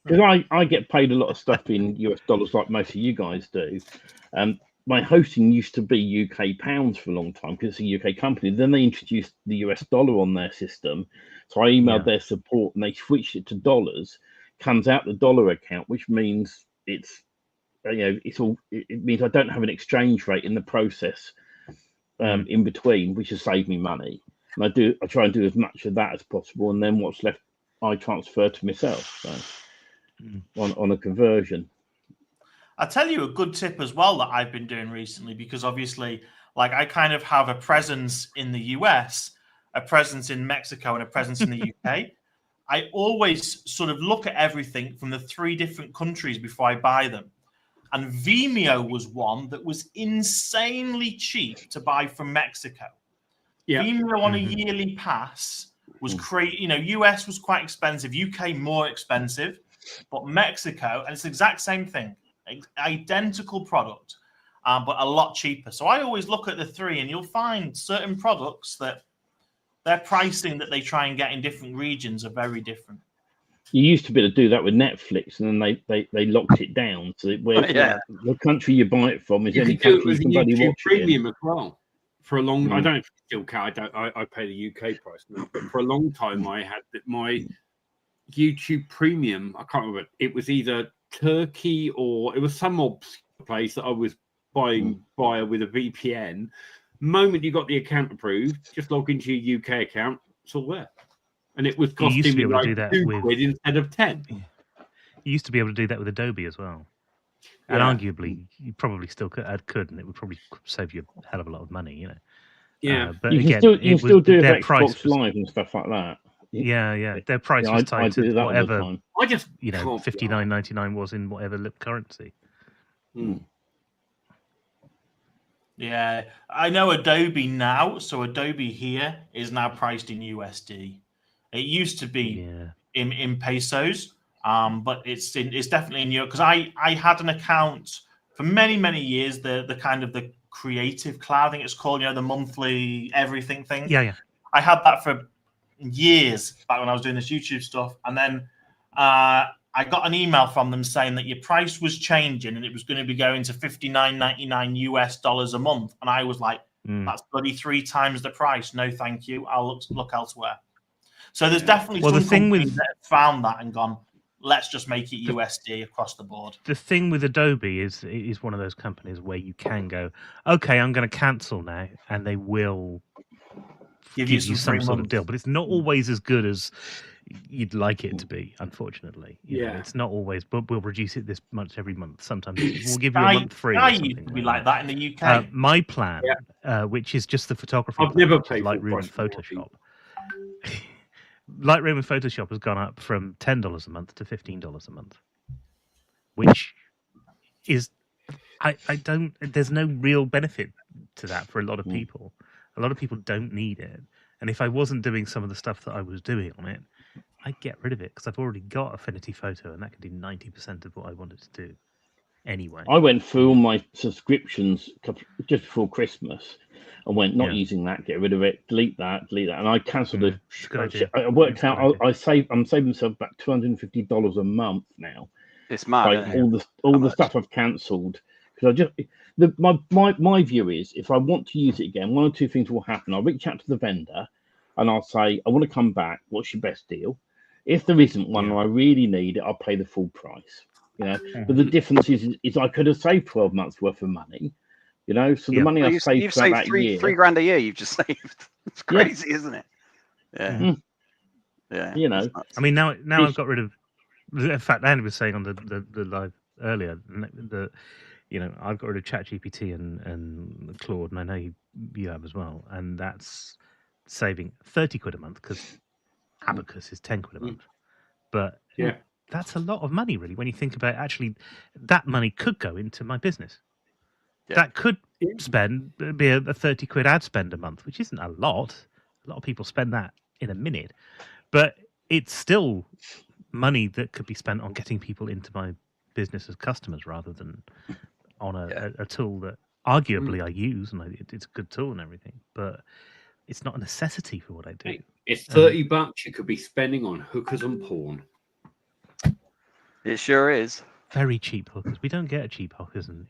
S3: Because I get paid a lot of stuff in US dollars, like most of you guys do. My hosting used to be UK pounds for a long time because it's a UK company. Then they introduced the US dollar on their system. So I emailed their support and they switched it to dollars. Comes out the dollar account, which means it means I don't have an exchange rate in the process in between, which has saved me money. And I try and do as much of that as possible, and then what's left I transfer to myself. So on a conversion.
S4: I'll tell you a good tip as well that I've been doing recently, because obviously, I kind of have a presence in the US, a presence in Mexico, and a presence in the UK. I always sort of look at everything from the 3 different countries before I buy them. And Vimeo was one that was insanely cheap to buy from Mexico.
S1: Yeah.
S4: Vimeo on a yearly pass was US was quite expensive, UK more expensive, but Mexico, and it's the exact same thing. Identical product, but a lot cheaper. So I always look at the 3, and you'll find certain products that their pricing that they try and get in different regions are very different.
S3: You used to be able to do that with Netflix, and then they locked it down. So the country you buy it from is
S1: You
S3: any
S1: could do it
S3: country
S1: with
S3: you can bloody
S1: YouTube
S3: watch it in.
S1: Premium as well. For a long, I don't know if you still can. I pay the UK price now, but for a long time I had my YouTube Premium. I can't remember. It was either Turkey or it was some obscure place that I was buying via with a VPN. Moment you got the account approved, just log into your UK account, It's all there. And it was
S6: You used to
S1: costing
S6: be
S1: me
S6: able to do
S1: like
S6: that
S1: £2
S6: with-
S1: instead of 10.
S6: You used to be able to do that with Adobe as well. And
S1: Yeah.
S6: arguably, you probably still could, and it would probably save you a hell of a lot of money, you know.
S1: Yeah.
S6: But
S3: You can
S6: again,
S3: still
S6: it was,
S3: do it
S6: their
S3: with
S6: price
S3: Xbox
S6: was,
S3: Live and stuff like that.
S6: yeah. Their price
S3: Yeah,
S6: was
S3: I
S6: tied
S3: do
S6: to
S3: that all the
S6: whatever,
S3: time.
S1: I just
S6: you know,
S1: can't be arsed.
S6: $59.99 was in whatever currency.
S4: Yeah, I know Adobe now. So Adobe here is now priced in USD. It used to be
S6: Yeah.
S4: in pesos, but it's definitely in euro. Because I had an account for many years. The kind of the Creative Cloud, I think it's called. You know, the monthly everything thing.
S6: Yeah.
S4: I had that for years back when I was doing this YouTube stuff, and then I got an email from them saying that your price was changing and it was going to be going to $59.99 US a month. And I was like, that's bloody 3 times the price. No, thank you. I'll look elsewhere. So there's definitely
S6: Well,
S4: some
S6: the thing
S4: companies
S6: with-
S4: that have found that and gone, let's just make it USD across the board.
S6: The thing with Adobe is one of those companies where you can go, okay, I'm going to cancel now, and they will give you some
S4: free
S6: sort of
S4: months.
S6: deal. But it's not always as good as you'd like it to be, unfortunately. You know,
S1: Yeah.
S6: it's not always, but we'll reduce it this much every month. Sometimes we'll give you a
S4: Sky-
S6: month free.
S4: Sky
S6: or something
S4: used to be like that in the UK.
S6: My plan, which is just the photography
S1: I've
S6: plan,
S1: never
S6: which is
S1: paid full
S6: Lightroom and
S1: price for
S6: Photoshop. Lightroom and Photoshop has gone up from $10 a month to $15 a month, which is I don't. There's no real benefit to that for a lot of people. A lot of people don't need it, and if I wasn't doing some of the stuff that I was doing on it, I'd get rid of it because I've already got Affinity Photo, and that can do 90% of what I wanted to do anyway.
S3: I went through all my subscriptions just before Christmas and went, not
S6: Yeah.
S3: using that, get rid of it, delete that, and I cancelled it.
S6: It's a good idea.
S3: I worked
S6: It's a
S3: out.
S6: good idea.
S3: I'm saving myself about $250 a month now.
S5: It's mad.
S3: Like
S5: isn't it?
S3: all the
S5: much?
S3: stuff I've cancelled because my view is if I want to use it again, one or two things will happen. I'll reach out to the vendor and I'll say I want to come back. What's your best deal? If there isn't one and I really need it, I'll pay the full price. You know, but the difference is I could have saved 12 months worth of money. You know, so the money
S5: Well,
S3: I
S5: you've
S3: saved for
S5: saved
S3: that
S5: three
S3: year.
S5: $3,000 a year. You've just saved. It's crazy, isn't it? Yeah. Yeah.
S3: You know,
S5: it's nuts.
S6: I mean, now
S3: It's-
S6: I've got rid of. In fact, Andy was saying on the live earlier that you know I've got rid of ChatGPT and Claude, and I know you have as well, and that's saving £30 a month because Abacus is £10 a month. But
S1: Yeah.
S6: that's a lot of money, really, when you think about it. Actually, that money could go into my business.
S5: Yeah.
S6: That could be a £30 ad spend a month, which isn't a lot. A lot of people spend that in a minute, but it's still money that could be spent on getting people into my business as customers rather than on a tool that arguably I use, and it's a good tool and everything, but it's not a necessity for what I do.
S1: It's $30 you could be spending on hookers and porn.
S5: It sure is.
S6: Very cheap hookers. We don't get cheap hookers in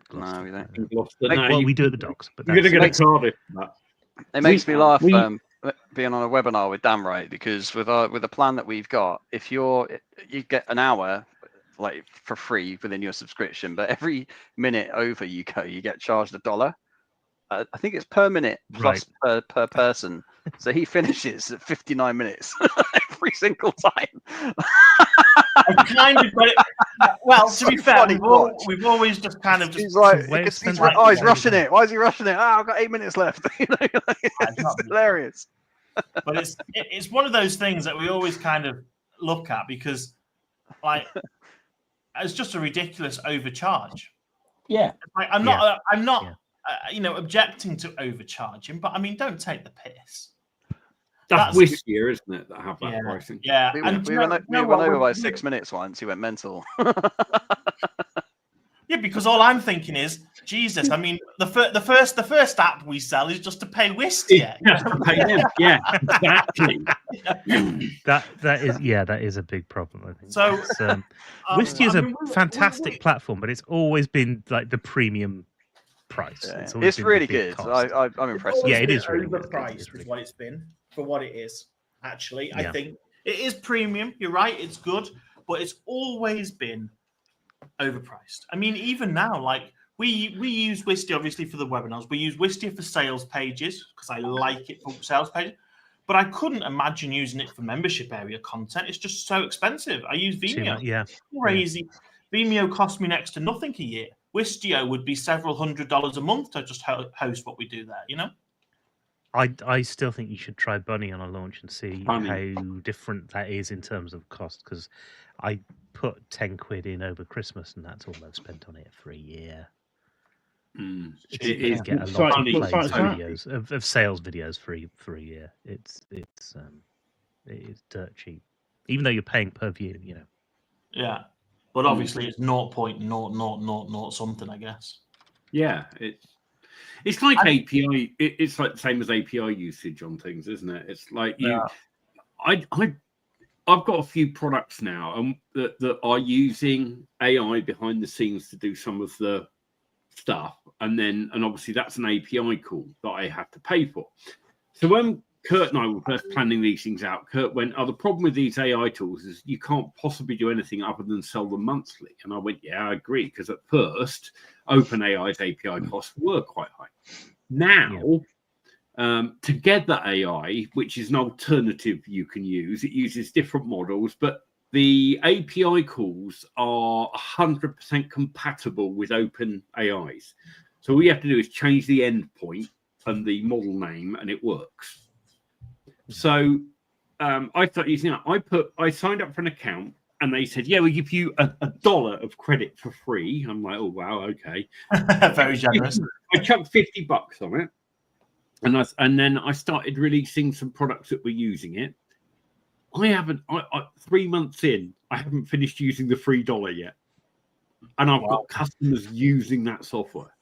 S6: Gloucester.
S5: No, we don't.
S1: In Gloucester.
S5: Like,
S1: No,
S6: Well,
S1: you-
S6: we do at the docks, but
S1: You're going to
S6: that's-
S1: get a Cardiff for that.
S5: It makes me laugh
S3: we-
S5: being on a webinar with Dan, right? Because with the plan that we've got, if you get an hour like for free within your subscription, but every minute over you go, you get charged $1. I think it's per minute plus per person. So he finishes at 59 minutes every single time.
S4: I kind of got it. Well, to be
S5: So
S4: fair,
S5: funny to watch.
S4: we've always just kind of
S5: He's
S4: just.
S5: like,
S6: way
S5: he's
S6: spent
S5: like,
S6: that
S5: oh, he's
S6: time.
S5: rushing it. Why is he rushing it? Oh, I've got 8 minutes left. You know, like, it's
S4: not-
S5: hilarious.
S4: But it's one of those things that we always kind of look at because, like, it's just a ridiculous overcharge.
S3: Yeah.
S4: Like, I'm not, objecting to overcharging, but I mean, don't take the piss.
S1: That's
S4: That's-
S1: Wistia, isn't it? That have that
S4: Yeah.
S1: pricing.
S4: Yeah,
S5: We
S4: and
S5: went,
S4: do
S5: we
S4: you
S5: went,
S4: know-
S5: we
S4: you know
S5: went
S4: what?
S5: over by
S4: We-
S5: 6 minutes once. He went mental.
S4: Yeah, because all I'm thinking is, Jesus. I mean, the first app we sell is just to pay Wistia.
S1: Yeah, exactly.
S6: that is a big problem, I think.
S4: So,
S6: It's, Wistia is
S4: I
S6: a
S4: mean,
S6: fantastic platform, but it's always been like the premium price.
S5: Yeah.
S6: It's, always
S5: It's
S6: been
S5: really
S6: the big
S5: good.
S6: cost.
S5: I'm impressed.
S6: Yeah,
S5: with
S6: it is really good.
S4: overpriced
S6: It's really
S4: is what it's been for what it is. Actually, I
S6: Yeah.
S4: think it is premium. You're right. It's good, but it's always been overpriced. I mean, even now, like we use Wistia obviously for the webinars. We use Wistia for sales pages because I like it for sales pages. but I couldn't imagine using it for membership area content. It's just so expensive. I use Vimeo.
S6: Yeah.
S4: Crazy. Vimeo cost me next to nothing a year. Wistia would be several $100s a month to just host what we do there, you know?
S6: I still think you should try Bunny on a launch and see
S1: Bunny.
S6: how different that is in terms of cost, because I put 10 quid in over Christmas and that's all I've spent on it for a year.
S1: It
S6: You
S1: is
S6: get a
S3: What
S6: lot
S3: site-
S6: of
S3: what
S6: plays
S3: site's that?
S6: videos of sales videos for a year. It is dirt cheap, even though you're paying per view. You know.
S4: Yeah. But obviously it's 0.0000 something, I guess.
S1: Yeah, it's like API. It's like the same as API usage on things, isn't it? It's like I've got a few products now that are using AI behind the scenes to do some of the stuff, and obviously that's an API call that I have to pay for. So when Kurt and I were first planning these things out, Kurt went, the problem with these AI tools is you can't possibly do anything other than sell them monthly. And I went, yeah, I agree, because at first, OpenAI's API costs were quite high. Now, Together AI, which is an alternative you can use, it uses different models, but the API calls are 100% compatible with OpenAI's. So all you have to do is change the endpoint and the model name, and it works. So I started using that. I signed up for an account, and they said, "Yeah, we give you $1 of credit for free." I'm like, "Oh wow, okay."
S4: Very generous.
S1: I chucked $50 on it, and then I started releasing some products that were using it. I haven't. 3 months in, I haven't finished using the free $1 yet, and I've got customers using that software.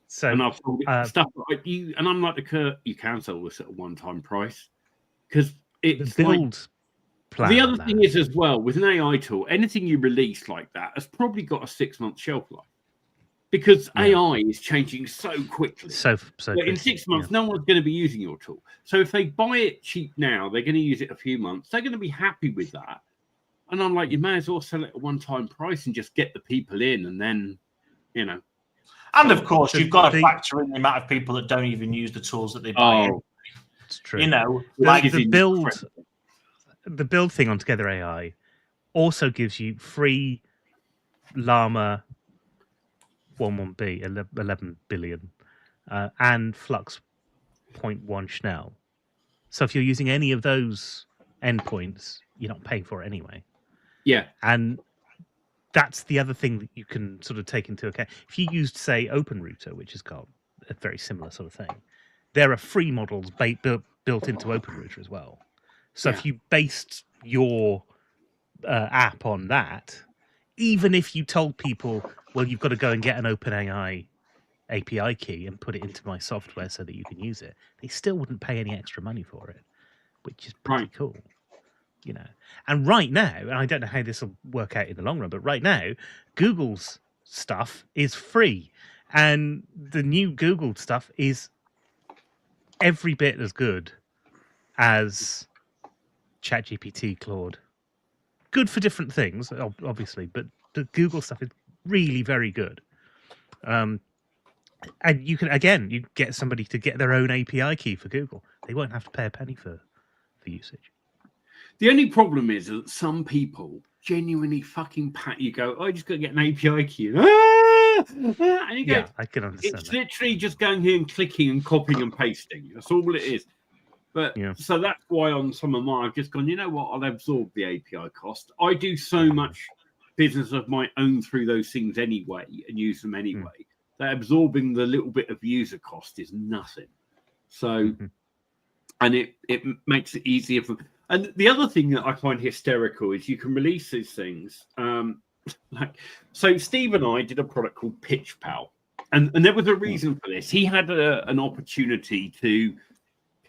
S6: So
S1: and I've sold it, stuff like you, and I'm like, you can sell this at a one-time price because it's
S6: the build plan.
S1: The other thing is as well with an AI tool, anything you release like that has probably got a 6-month shelf life because AI is changing so quickly.
S6: So
S1: in 6 months, no one's going to be using your tool. So if they buy it cheap now, they're going to use it a few months. They're going to be happy with that. And I'm like, you may as well sell it at a one-time price and just get the people in, and then, you know.
S4: And of course, you've got to factor in the amount of people that don't even use the tools that they buy.
S6: It's true.
S4: You know,
S6: the build thing on Together AI also gives you free Llama 11B, 11 billion, and Flux 0.1 Schnell. So if you're using any of those endpoints, you're not paying for it anyway.
S1: Yeah.
S6: And that's the other thing that you can sort of take into account. If you used, say, OpenRouter, which has got a very similar sort of thing, there are free models built into OpenRouter as well. So if you based your app on that, even if you told people, well, you've got to go and get an OpenAI API key and put it into my software so that you can use it, they still wouldn't pay any extra money for it, which is pretty cool. You know, and right now, and I don't know how this will work out in the long run, but right now, Google's stuff is free, and the new Google stuff is every bit as good as ChatGPT, Claude. Good for different things, obviously, but the Google stuff is really very good. And you can, you get somebody to get their own API key for Google. They won't have to pay a penny for usage.
S1: The only problem is that some people genuinely fucking you go, I just got to get an API key. And you go,
S6: I can understand.
S1: It's literally just going here and clicking and copying and pasting. That's all it is. But so that's why on some of mine, I've just gone, you know what? I'll absorb the API cost. I do so much business of my own through those things anyway and use them anyway. That absorbing the little bit of user cost is nothing. So, and it makes it easier for. And the other thing that I find hysterical is you can release these things. So Steve and I did a product called Pitch Pal, and there was a reason for this. He had an opportunity to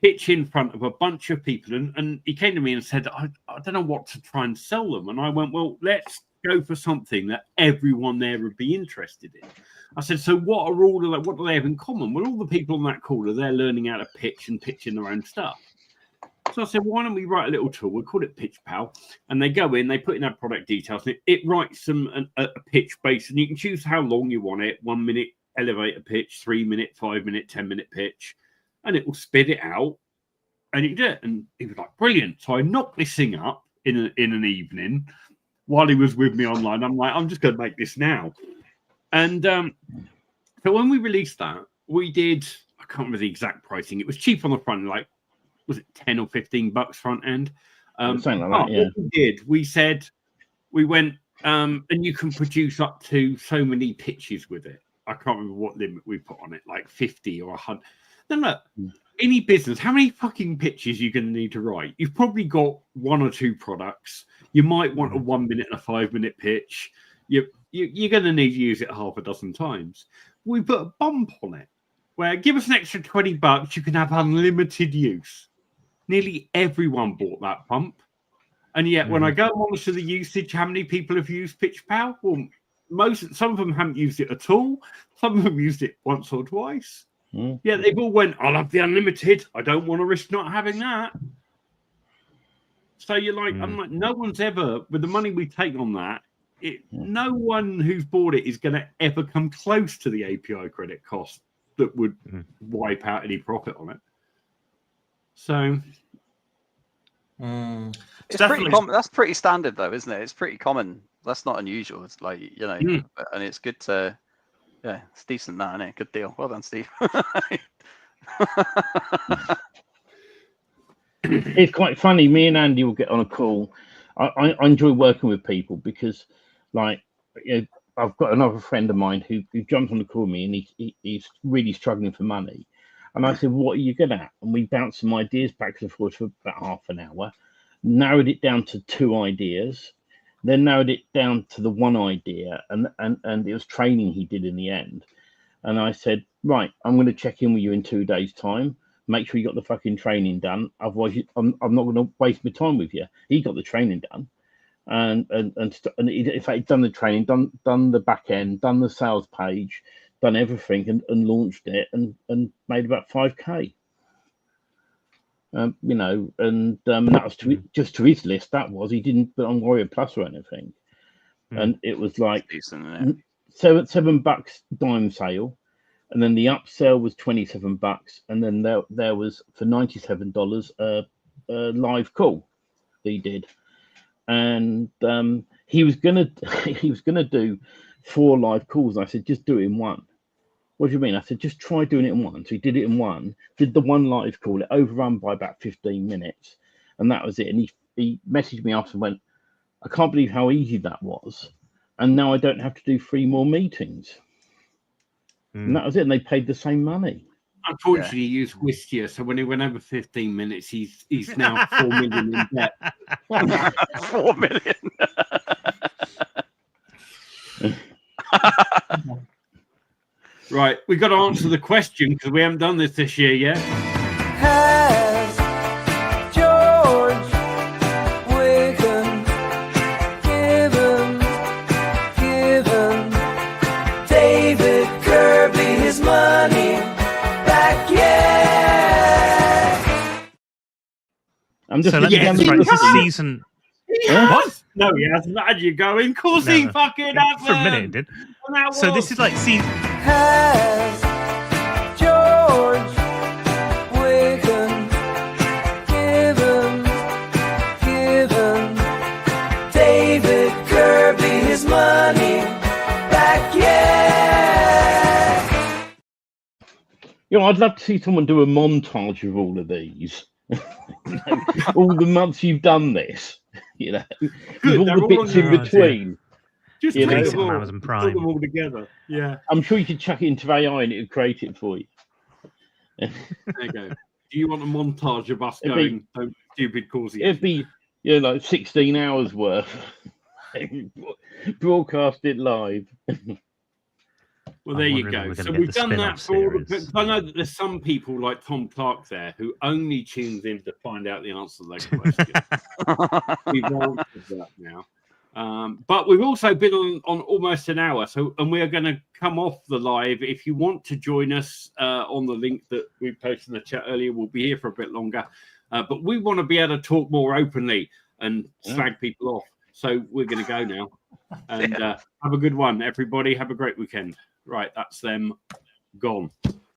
S1: pitch in front of a bunch of people, and he came to me and said, I don't know what to try and sell them. And I went, well, let's go for something that everyone there would be interested in. I said, so what do they have in common? Well, all the people on that call are there learning how to pitch and pitching their own stuff. So I said, why don't we write a little tool? We'll call it Pitch Pal. And they go in, they put in their product details, and it writes them a pitch base. And you can choose how long you want it, 1 minute elevator pitch, 3 minute, 5 minute, 10 minute pitch. And it will spit it out. And he did, and he was like, brilliant. So I knocked this thing up in an evening while he was with me online. I'm like, I'm just going to make this now. And so when we released that, we did, I can't remember the exact pricing. It was cheap on the front, like, was it 10 or 15 bucks front end?
S3: Something like that, yeah.
S1: What we did, we said, we went, and you can produce up to so many pitches with it. I can't remember what limit we put on it, like 50 or 100. No, look, any business, how many fucking pitches are you going to need to write? You've probably got 1 or 2 products. You might want a 1 minute and a 5 minute pitch. You're going to need to use it half a dozen times. We put a bump on it where give us an extra 20 bucks, you can have unlimited use. Nearly everyone bought that bump. And yet when I go on to the usage, how many people have used PitchPal? Well, some of them haven't used it at all. Some of them used it once or twice. Yeah, they've all went, I'll have the unlimited. I don't want to risk not having that. So you're like, I'm like, no one's ever, with the money we take on that, no one who's bought it is going to ever come close to the API credit cost that would wipe out any profit on it. So
S5: it's pretty common. That's pretty standard, though, isn't it? It's pretty common. That's not unusual. It's like, you know, and it's good to, yeah, it's decent, that, isn't it? Good deal. Well done, Steve.
S3: It's quite funny. Me and Andy will get on a call. I enjoy working with people because, like, you know, I've got another friend of mine who jumps on the call with me, and he's really struggling for money. And I said, what are you good at? And we bounced some ideas back and forth for about half an hour, narrowed it down to 2 ideas, then narrowed it down to the 1 idea. And it was training he did in the end. And I said, right, I'm going to check in with you in 2 days' time. Make sure you got the fucking training done. Otherwise, I'm not going to waste my time with you. He got the training done. And in fact, he'd done the training, done the back end, done the sales page, done everything, and launched it, and made about 5K. You know, and that was just to his list. That was, he didn't put on Warrior Plus or anything, and it was like
S5: decent, isn't it?
S3: $7 dime sale, and then the upsell was $27, and then there was for $97 a live call that he did. And he was gonna do 4 live calls. I said, just do it in one. What do you mean? I said, just try doing it in one. So he did it in one, did the 1 live call, it overrun by about 15 minutes, and that was it. And he messaged me after and went, I can't believe how easy that was, and now I don't have to do 3 more meetings. And that was it. And they paid the same money.
S1: Unfortunately, he used Wistia, so when he went over 15 minutes, he's now 4 million in debt.
S5: 4 million.
S1: Right, we've got to answer the question because we haven't done this year yet.
S2: Has George Wigan given David Kirby his money back yet?
S3: I'm just
S6: so let me get this right. This is season.
S1: What? No, he hasn't. Had you going? Of course he fucking hasn't.
S6: For a minute, it did. So this is like season.
S2: Has George Wigan given David Kirby his money back yet?
S3: You know, I'd love to see someone do a montage of all of these. All the months you've done this, you know, with all the bits in between.
S1: Just
S3: you
S1: take
S3: know,
S1: them
S6: Amazon Prime.
S1: put them all together. Yeah.
S3: I'm sure you could chuck it into AI and it would create it for you.
S1: There you go. Do you want a montage of us
S3: It'd
S1: going don't stupid calls?
S3: It'd be, you know, like 16 hours worth. Broadcast it live.
S1: Well, there you go. So we've done that for all the. I know that there's some people like Tom Clark there who only tunes in to find out the answer to that question. We've answered that now. But we've also been on almost an hour, and we are going to come off the live. If you want to join us on the link that we posted in the chat earlier, we'll be here for a bit longer. But we want to be able to talk more openly and slag people off. So we're going to go now. And have a good one, everybody. Have a great weekend. Right, that's them gone.